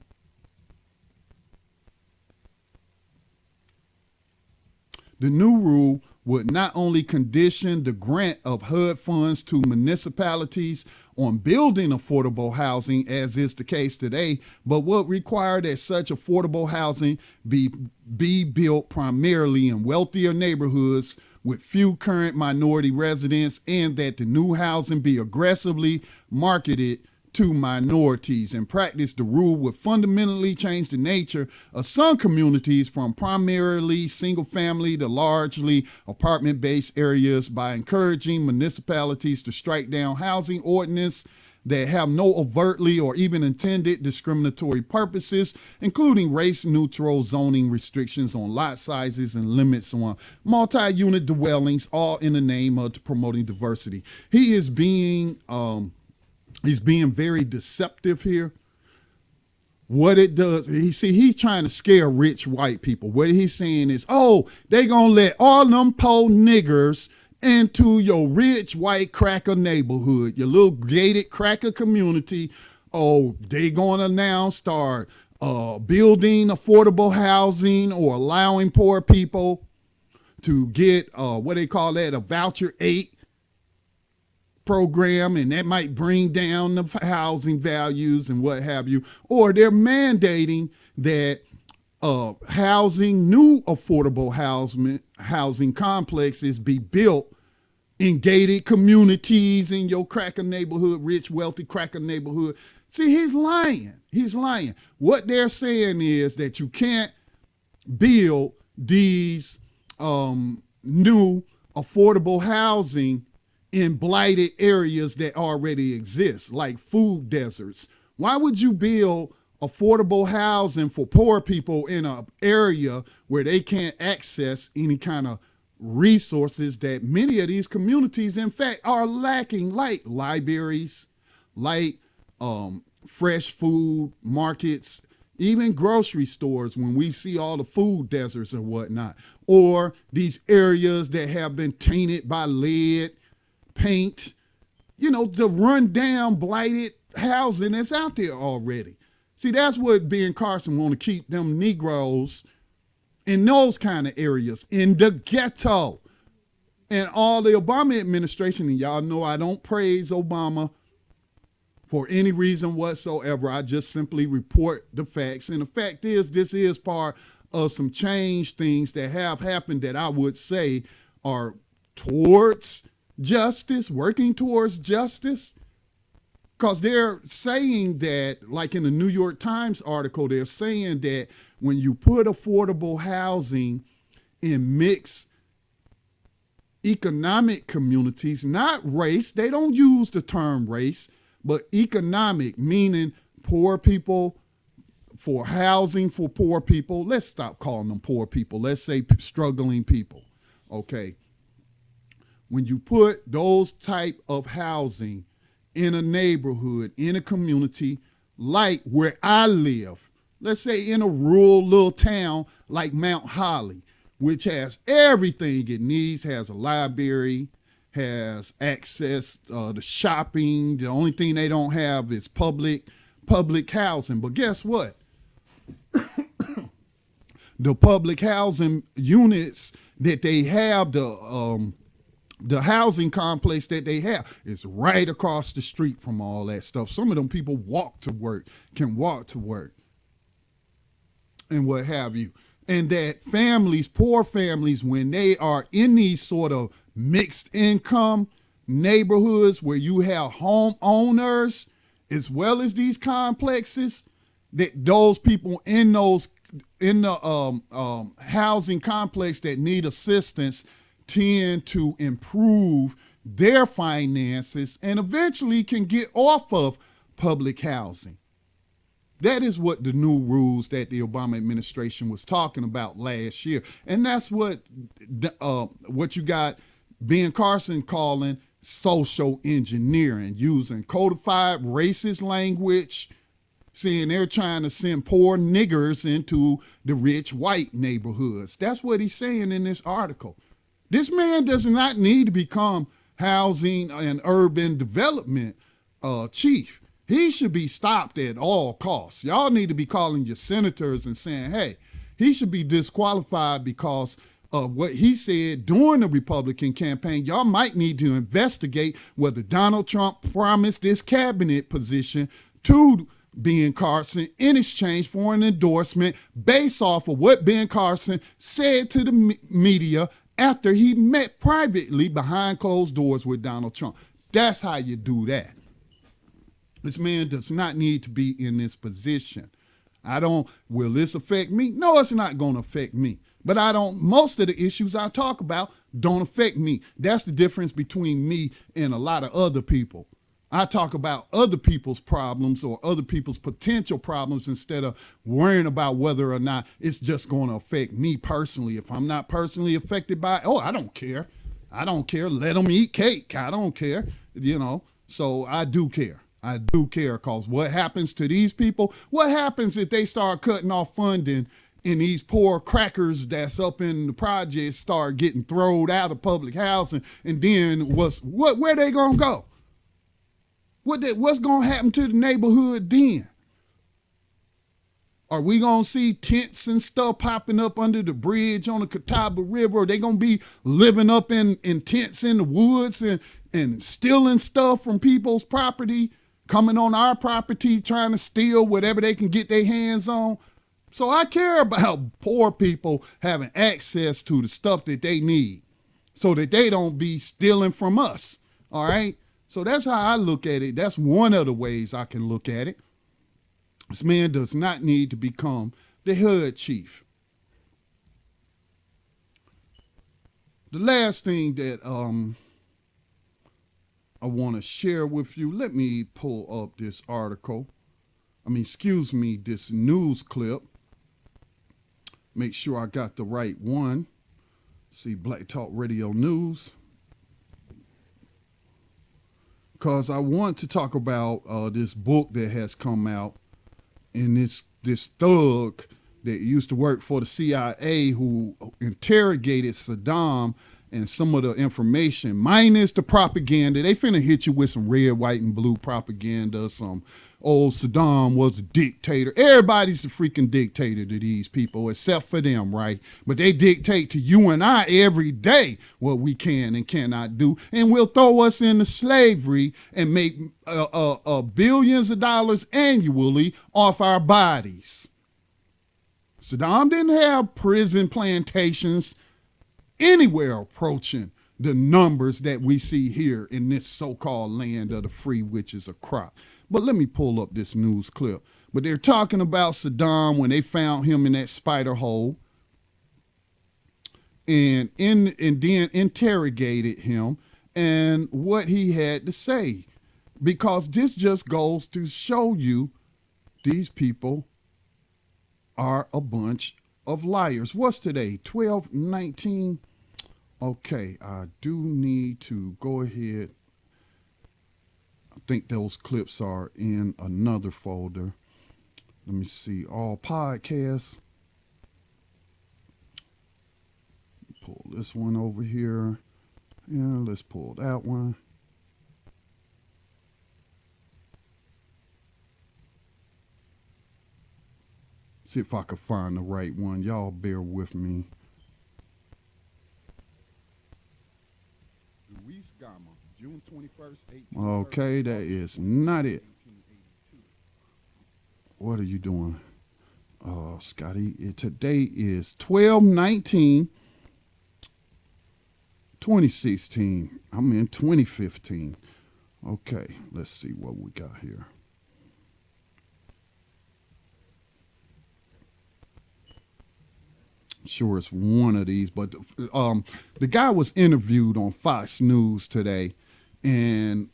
A: would not only condition the grant of HUD funds to municipalities on building affordable housing, as is the case today, but would require that such affordable housing be built primarily in wealthier neighborhoods with few current minority residents, and that the new housing be aggressively marketed to minorities. In practice, the rule would fundamentally change the nature of some communities from primarily single-family to largely apartment-based areas by encouraging municipalities to strike down housing ordinances that have no overtly or even intended discriminatory purposes, including race-neutral zoning restrictions on lot sizes and limits on multi-unit dwellings, all in the name of promoting diversity. He's being very deceptive here. What it does, he's trying to scare rich white people. What he's saying is, they gonna let all them poor niggers into your rich white cracker neighborhood, your little gated cracker community. They gonna now start building affordable housing or allowing poor people to get what they call that, a voucher 8 program, and that might bring down the housing values and what have you. Or they're mandating that housing, new affordable housing complexes be built in gated communities in your cracker neighborhood, rich, wealthy cracker neighborhood. See, he's lying. He's lying. What they're saying is that you can't build these new affordable housing in blighted areas that already exist, like food deserts. Why would you build affordable housing for poor people in an area where they can't access any kind of resources that many of these communities, in fact, are lacking, like libraries, like fresh food markets, even grocery stores when we see all the food deserts and whatnot, or these areas that have been tainted by lead, paint, the rundown, blighted housing that's out there already. See, that's what Ben Carson want to keep them Negroes in those kind of areas, in the ghetto. And all the Obama administration, and y'all know I don't praise Obama for any reason whatsoever. I just simply report the facts. And the fact is, this is part of some change things that have happened that I would say are towards justice, working towards justice. Because they're saying that, like in the New York Times article, they're saying that when you put affordable housing in mixed economic communities, not race, they don't use the term race, but economic, meaning poor people, for housing for poor people. Let's stop calling them poor people. Let's say struggling people, okay? When you put those type of housing in a neighborhood, in a community, like where I live, let's say in a rural little town like Mount Holly, which has everything it needs, has a library, has access to shopping. The only thing they don't have is public housing. But guess what? The public housing units that they have, the housing complex that they have is right across the street from all that stuff. Some of them people can walk to work and what have you. And that families, poor families, when they are in these sort of mixed income neighborhoods where you have homeowners as well as these complexes, that those people in the housing complex that need assistance tend to improve their finances and eventually can get off of public housing. That is what the new rules that the Obama administration was talking about last year. And that's what you got Ben Carson calling social engineering, using codified racist language, saying they're trying to send poor niggers into the rich white neighborhoods. That's what he's saying in this article. This man does not need to become housing and urban development chief. He should be stopped at all costs. Y'all need to be calling your senators and saying, hey, he should be disqualified because of what he said during the Republican campaign. Y'all might need to investigate whether Donald Trump promised this cabinet position to Ben Carson in exchange for an endorsement based off of what Ben Carson said to the media after he met privately behind closed doors with Donald Trump. That's how you do that. This man does not need to be in this position. Will this affect me? No, it's not going to affect me. But most of the issues I talk about don't affect me. That's the difference between me and a lot of other people. I talk about other people's problems or other people's potential problems instead of worrying about whether or not it's just going to affect me personally. If I'm not personally affected by it, I don't care. I don't care. Let them eat cake. I don't care, So I do care. I do care, because what happens to these people? What happens if they start cutting off funding and these poor crackers that's up in the projects start getting thrown out of public housing? And then where they gonna go? What's gonna happen to the neighborhood then? Are we gonna see tents and stuff popping up under the bridge on the Catawba River? Are they gonna be living up in tents in the woods and stealing stuff from people's property, coming on our property trying to steal whatever they can get their hands on? So I care about poor people having access to the stuff that they need so that they don't be stealing from us, all right? So that's how I look at it. That's one of the ways I can look at it. This man does not need to become the hood chief. The last thing that I want to share with you, let me pull up this article. This news clip. Make sure I got the right one. See, Black Talk Radio News. Because I want to talk about this book that has come out, and this thug that used to work for the CIA who interrogated Saddam and some of the information, minus the propaganda. They finna hit you with some red, white, and blue propaganda, some Saddam was a dictator. Everybody's a freaking dictator to these people, except for them, right? But they dictate to you and I every day what we can and cannot do, and will throw us into slavery and make billions of dollars annually off our bodies. Saddam didn't have prison plantations anywhere approaching the numbers that we see here in this so-called land of the free, which is a crop. But let me pull up this news clip. But they're talking about Saddam when they found him in that spider hole and then interrogated him and what he had to say. Because this just goes to show you these people are a bunch of liars. What's today? 12/19. Okay, I do need to go ahead. I think those clips are in another folder. Let me see. All podcasts. Pull this one over here. Yeah, let's pull that one. See if I can find the right one. Y'all bear with me. June 21st, okay, that is not it. What are you doing? Scotty, today is 12/19/2016. I'm in 2015. Okay, let's see what we got here. Sure, it's one of these, but the guy was interviewed on Fox News today, and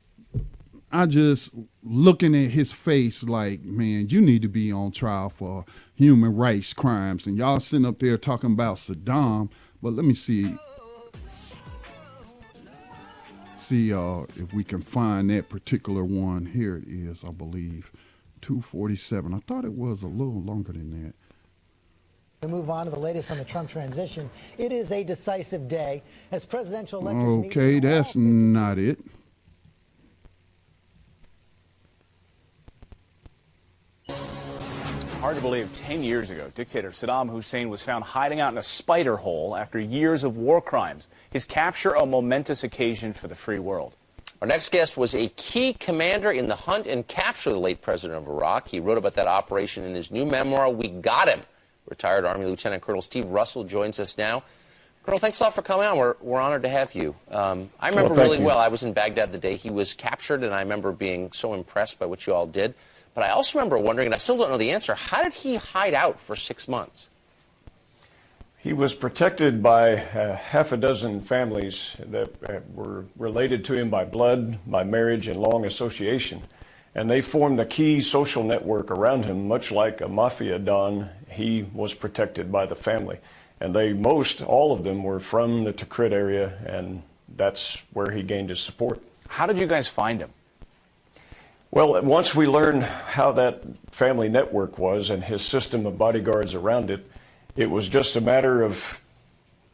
A: I just looking at his face like, man, you need to be on trial for human rights crimes, and y'all sitting up there talking about Saddam. But let me see if we can find that particular one. Here it is, I believe, 247. I thought it was a little longer than that.
C: To move on to the latest on the Trump transition, it is a decisive day as presidential electors meet.
A: Okay, that's not it.
D: Hard to believe 10 years ago, dictator Saddam Hussein was found hiding out in a spider hole after years of war crimes. His capture a momentous occasion for the free world.
E: Our next guest was a key commander in the hunt and capture of the late president of Iraq. He wrote about that operation in his new memoir, We Got Him. Retired Army Lieutenant Colonel Steve Russell joins us now. Colonel, thanks a lot for coming on. We're honored to have you. I remember really well, I was in Baghdad the day he was captured, and I remember being so impressed by what you all did. But I also remember wondering, and I still don't know the answer, how did he hide out for 6 months?
F: He was protected by half a dozen families that were related to him by blood, by marriage, and long association. And they formed a key social network around him, much like a mafia don. He was protected by the family. And all of them were from the Tikrit area, and that's where he gained his support.
D: How did you guys find him?
F: Well, once we learned how that family network was and his system of bodyguards around it, it was just a matter of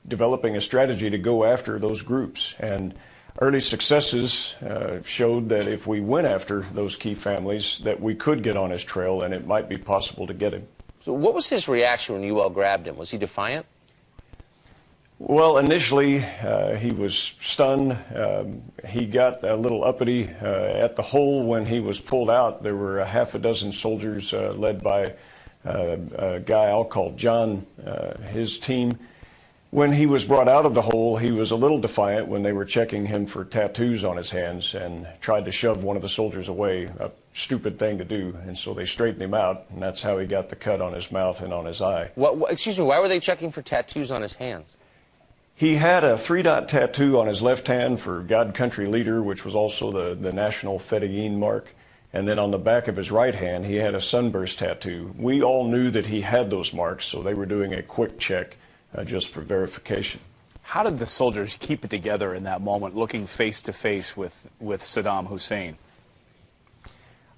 F: developing a strategy to go after those groups. And early successes showed that if we went after those key families, that we could get on his trail and it might be possible to get him.
E: So what was his reaction when you all grabbed him? Was he defiant?
F: Well, initially, he was stunned. He got a little uppity. At the hole when he was pulled out, there were a half a dozen soldiers led by a guy I'll call John, his team. When he was brought out of the hole, he was a little defiant when they were checking him for tattoos on his hands and tried to shove one of the soldiers away, a stupid thing to do. And so they straightened him out, and that's how he got the cut on his mouth and on his eye.
E: Excuse me, why were they checking for tattoos on his hands?
F: He had a 3-dot tattoo on his left hand for God Country Leader, which was also the national Fedayeen mark. And then on the back of his right hand, he had a sunburst tattoo. We all knew that he had those marks, so they were doing a quick check just for verification.
D: How did the soldiers keep it together in that moment, looking face to face with Saddam Hussein?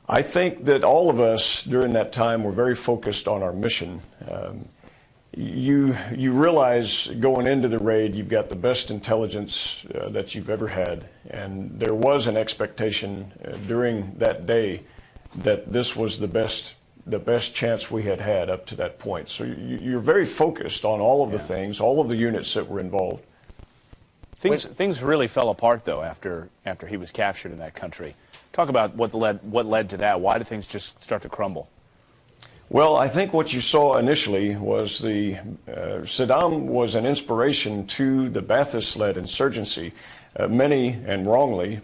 F: I think that all of us during that time were very focused on our mission. You realize going into the raid, you've got the best intelligence that you've ever had, and there was an expectation during that day that this was the best chance we had had up to that point. So you're very focused on all of the things, all of the units that were involved.
D: Things really fell apart, though, after he was captured in that country. Talk about what led to that. Why did things just start to crumble?
F: Well, I think what you saw initially was Saddam was an inspiration to the Ba'athist-led insurgency. Many, and wrongly,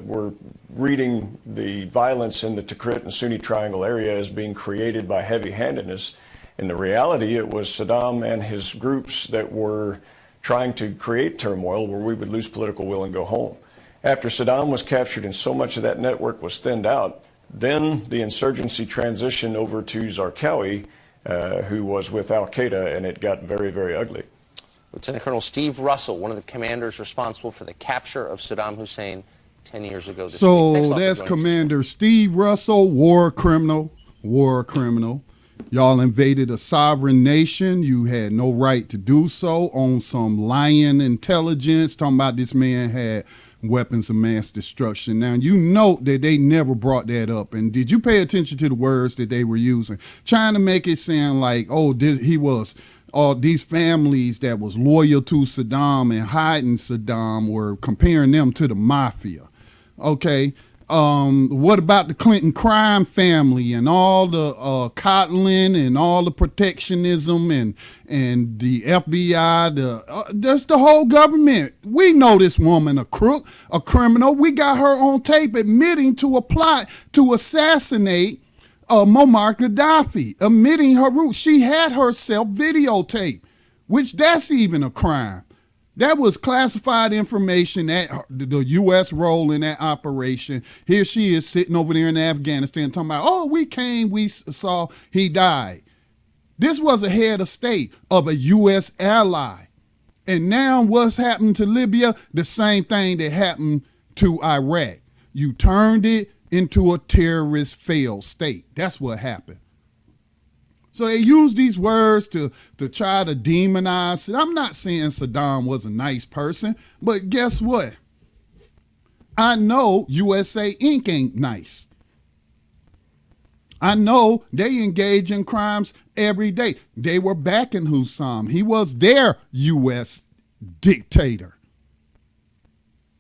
F: were reading the violence in the Tikrit and Sunni Triangle area as being created by heavy-handedness. In the reality, it was Saddam and his groups that were trying to create turmoil where we would lose political will and go home. After Saddam was captured and so much of that network was thinned out, then the insurgency transitioned over to Zarqawi, who was with al-Qaeda, and it got very, very ugly.
E: Lieutenant Colonel Steve Russell, one of the commanders responsible for the capture of Saddam Hussein 10 years ago this week.
A: So that's Commander Steve Russell, war criminal. Y'all invaded a sovereign nation. You had no right to do so on some lying intelligence, talking about this man had weapons of mass destruction. Now, you note that they never brought that up. And did you pay attention to the words that they were using? Trying to make it sound like, oh, he was... all these families that was loyal to Saddam and hiding Saddam were comparing them to the mafia. Okay. What about the Clinton crime family and all the coddling and all the protectionism and the FBI, just the whole government? We know this woman a crook, a criminal. We got her on tape admitting to a plot to assassinate Muammar Gaddafi, admitting her roots. She had herself videotaped, which that's even a crime. That was classified information at the U.S. role in that operation. Here she is sitting over there in Afghanistan talking about, oh, we came, we saw, he died. This was a head of state of a U.S. ally. And now what's happened to Libya? The same thing that happened to Iraq. You turned it into a terrorist failed state. That's what happened. So they use these words to try to demonize. I'm not saying Saddam was a nice person, but guess what? I know USA Inc. ain't nice. I know they engage in crimes every day. They were backing Hussein. He was their U.S. dictator.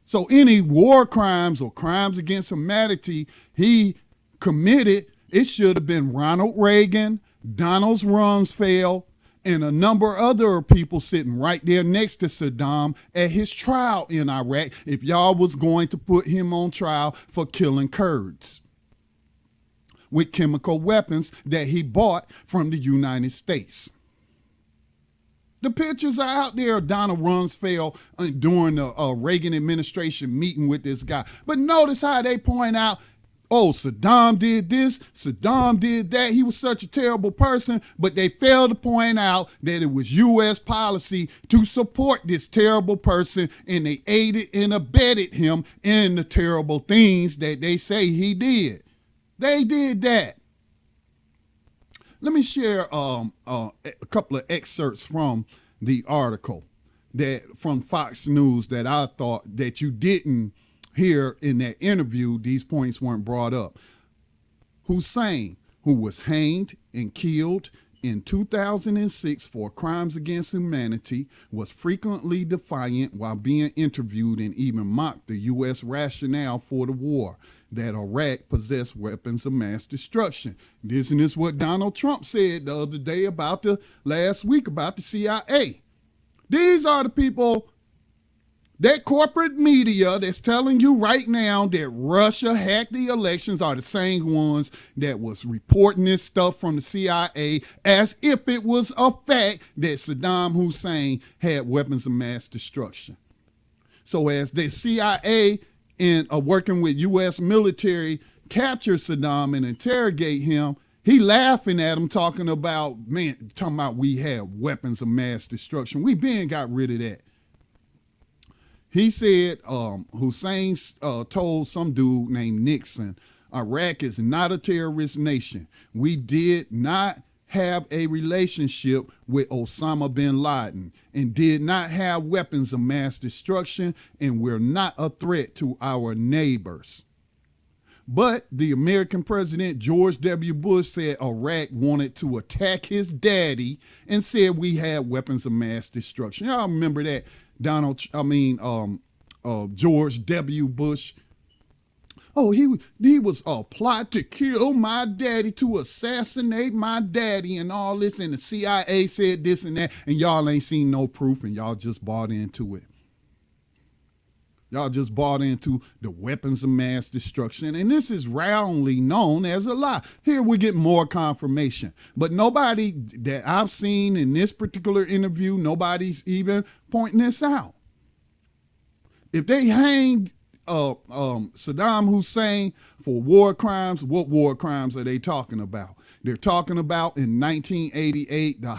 A: So any war crimes or crimes against humanity he committed, it should have been Ronald Reagan, Donald Rumsfeld, and a number of other people sitting right there next to Saddam at his trial in Iraq if y'all was going to put him on trial for killing Kurds with chemical weapons that he bought from the United States. The pictures are out there of Donald Rumsfeld during the Reagan administration meeting with this guy. But notice how they point out, oh, Saddam did this, Saddam did that. He was such a terrible person, but they failed to point out that it was U.S. policy to support this terrible person, and they aided and abetted him in the terrible things that they say he did. They did that. Let me share a couple of excerpts from the article from Fox News that I thought that you didn't hear in that interview. These points weren't brought up. Hussein, who was hanged and killed in 2006 for crimes against humanity, was frequently defiant while being interviewed, and even mocked the U.S. rationale for the war, that Iraq possessed weapons of mass destruction. This is what Donald Trump said the other day last week about the CIA. These are the people, that corporate media that's telling you right now that Russia hacked the elections are the same ones that was reporting this stuff from the CIA as if it was a fact that Saddam Hussein had weapons of mass destruction. So as the CIA and working with U.S. military capture Saddam and interrogate him, he laughing at him talking about we had weapons of mass destruction. We been got rid of that. He said Hussein told some dude named Nixon, Iraq is not a terrorist nation. We did not have a relationship with Osama bin Laden and did not have weapons of mass destruction, and we're not a threat to our neighbors. But the American president, George W. Bush, said Iraq wanted to attack his daddy and said we had weapons of mass destruction. Y'all remember that? George W. Bush. Oh, he was plot to kill my daddy, to assassinate my daddy and all this, and the CIA said this and that, and y'all ain't seen no proof, and y'all just bought into it. Y'all just bought into the weapons of mass destruction, and this is roundly known as a lie. Here we get more confirmation, but nobody that I've seen in this particular interview, nobody's even pointing this out. If they hanged Saddam Hussein for war crimes, what war crimes are they talking about? They're talking about in 1988, the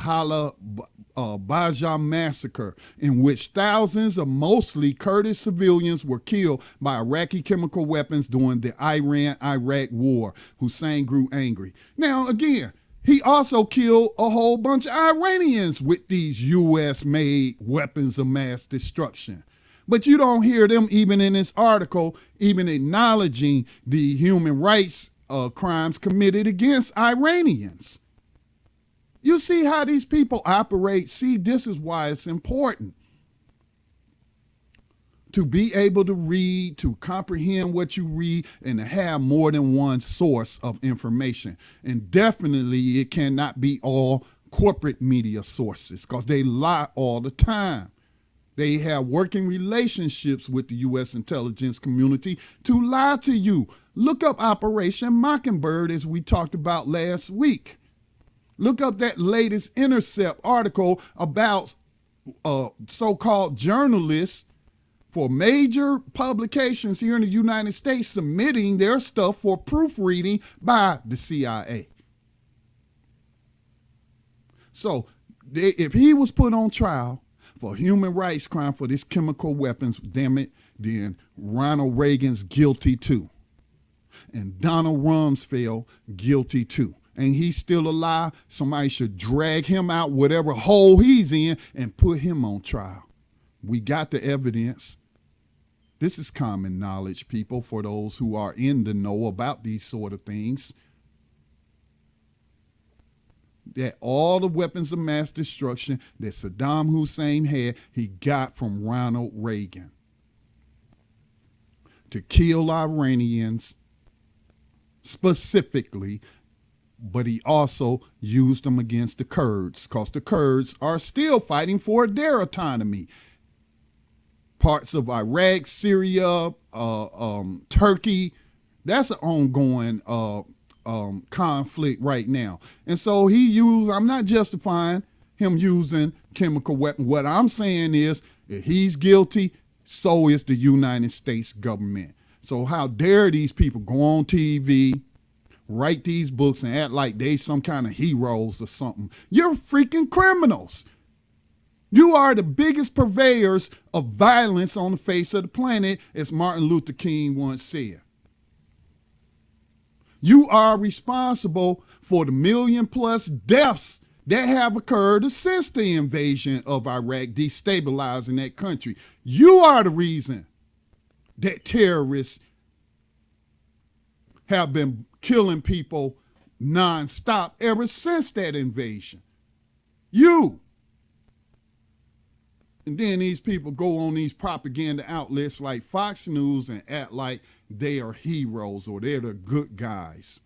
A: Halabja massacre, in which thousands of mostly Kurdish civilians were killed by Iraqi chemical weapons during the Iran-Iraq war. Hussein grew angry. Now, again, he also killed a whole bunch of Iranians with these U.S.-made weapons of mass destruction. But you don't hear them even in this article, even acknowledging the human rights crimes committed against Iranians. You see how these people operate? See, this is why it's important to be able to read, to comprehend what you read, and to have more than one source of information. And definitely it cannot be all corporate media sources, because they lie all the time. They have working relationships with the U.S. intelligence community to lie to you. Look up Operation Mockingbird, as we talked about last week. Look up that latest Intercept article about so-called journalists for major publications here in the United States submitting their stuff for proofreading by the CIA. So if he was put on trial for human rights crime for this chemical weapons, damn it, then Ronald Reagan's guilty too. And Donald Rumsfeld guilty too. And he's still alive. Somebody should drag him out, whatever hole he's in, and put him on trial. We got the evidence. This is common knowledge, people, for those who are in the know about these sort of things. That all the weapons of mass destruction that Saddam Hussein had, he got from Ronald Reagan to kill Iranians specifically, but he also used them against the Kurds, because the Kurds are still fighting for their autonomy. Parts of Iraq, Syria, Turkey, that's an ongoing conflict right now. And so I'm not justifying him using chemical weapons. What I'm saying is, if he's guilty, so is the United States government. So how dare these people go on TV, write these books, and act like they some kind of heroes or something? You're freaking criminals. You are the biggest purveyors of violence on the face of the planet, as Martin Luther King once said. You are responsible for the 1 million+ deaths that have occurred since the invasion of Iraq, destabilizing that country. You are the reason that terrorists have been killing people nonstop ever since that invasion. You. And then these people go on these propaganda outlets like Fox News and act like they are heroes or they're the good guys.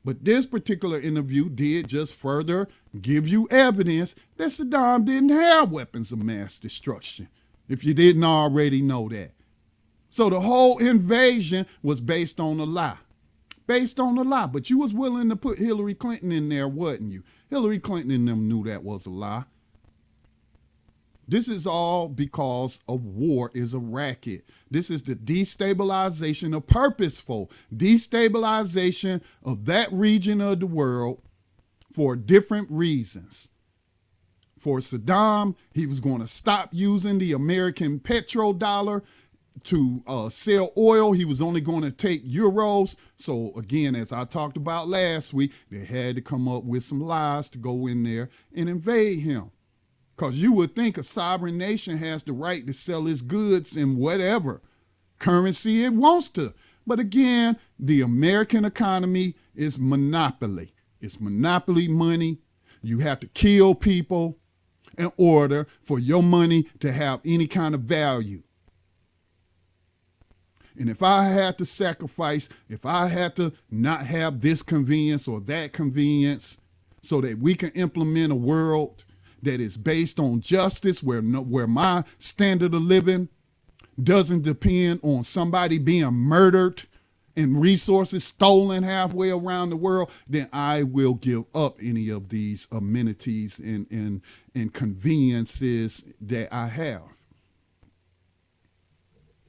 A: But this particular interview did just further give you evidence that Saddam didn't have weapons of mass destruction, if you didn't already know that. So the whole invasion was based on a lie. Based on a lie. But you was willing to put Hillary Clinton in there, wasn't you? Hillary Clinton and them knew that was a lie. This is all because a war is a racket. This is the destabilization, a purposeful destabilization of that region of the world for different reasons. For Saddam, he was going to stop using the American petrodollar to sell oil. He was only going to take euros. So again, as I talked about last week, they had to come up with some lies to go in there and invade him. Because you would think a sovereign nation has the right to sell its goods in whatever currency it wants to. But again, the American economy is monopoly. It's monopoly money. You have to kill people in order for your money to have any kind of value. And if I had to sacrifice, if I had to not have this convenience or that convenience so that we can implement a world that is based on justice, where my standard of living doesn't depend on somebody being murdered and resources stolen halfway around the world, then I will give up any of these amenities and conveniences that I have.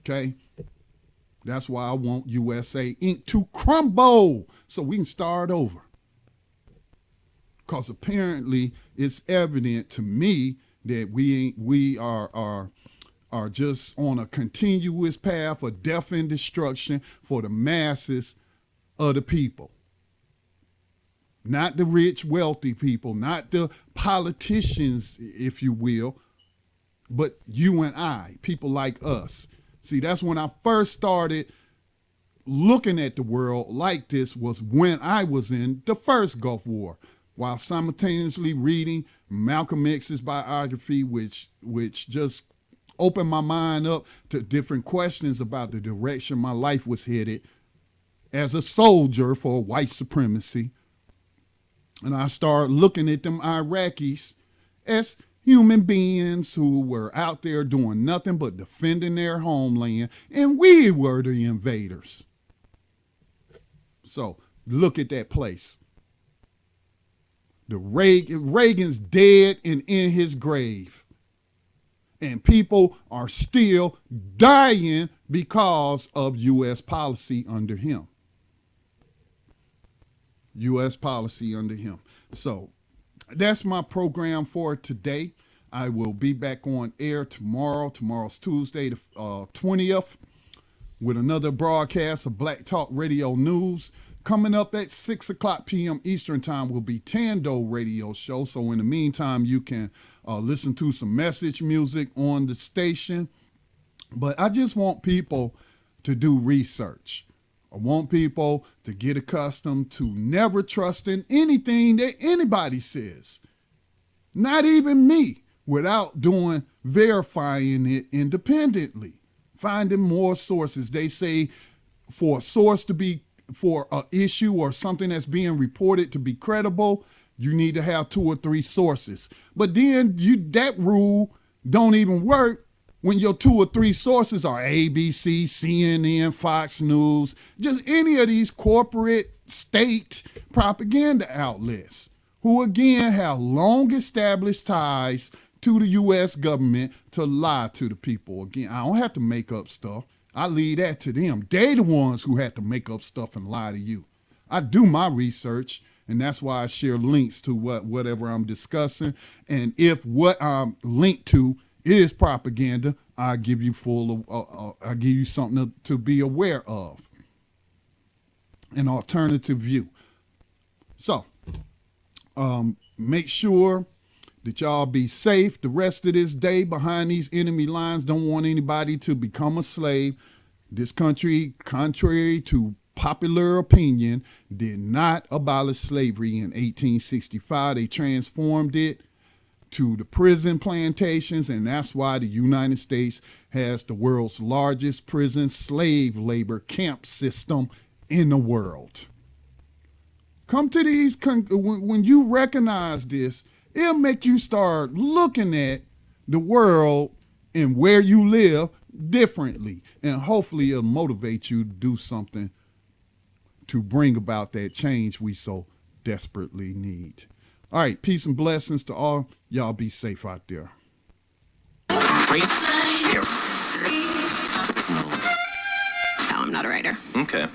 A: Okay? That's why I want USA Inc. to crumble so we can start over. Because apparently it's evident to me that we are just on a continuous path of death and destruction for the masses of the people. Not the rich, wealthy people, not the politicians, if you will, but you and I, people like us. See, that's when I first started looking at the world like this, was when I was in the first Gulf War, while simultaneously reading Malcolm X's biography, which just opened my mind up to different questions about the direction my life was headed as a soldier for white supremacy. And I started looking at them Iraqis as human beings who were out there doing nothing but defending their homeland, and we were the invaders. So look at that place. Reagan's dead and in his grave. And people are still dying because of U.S. policy under him. U.S. policy under him. So that's my program for today. I will be back on air tomorrow. Tomorrow's Tuesday, the 20th, with another broadcast of Black Talk Radio News. Coming up at 6 o'clock p.m. Eastern Time will be Tando Radio Show. So in the meantime, you can listen to some message music on the station. But I just want people to do research. I want people to get accustomed to never trusting anything that anybody says. Not even me, without verifying it independently. Finding more sources. They say for a source to be, for an issue or something that's being reported to be credible, you need to have 2 or 3 sources. But then that rule don't even work when your 2 or 3 sources are ABC, CNN, Fox News, just any of these corporate state propaganda outlets, who again have long established ties to the U.S. government to lie to the people. Again, I don't have to make up stuff. I leave that to them. They the ones who have to make up stuff and lie to you. I do my research, and that's why I share links to whatever I'm discussing. And if what I'm linked to is propaganda, I give you I give you something to be aware of, an alternative view. So make sure that y'all be safe the rest of this day behind these enemy lines. Don't want anybody to become a slave. This country, contrary to popular opinion, did not abolish slavery in 1865. They transformed it to the prison plantations, and that's why the United States has the world's largest prison slave labor camp system in the world. Come to these, when you recognize this, it'll make you start looking at the world and where you live differently, and hopefully it'll motivate you to do something to bring about that change we so desperately need. All right, peace and blessings to all. Y'all be safe out there.
G: No, I'm not a writer.
H: Okay.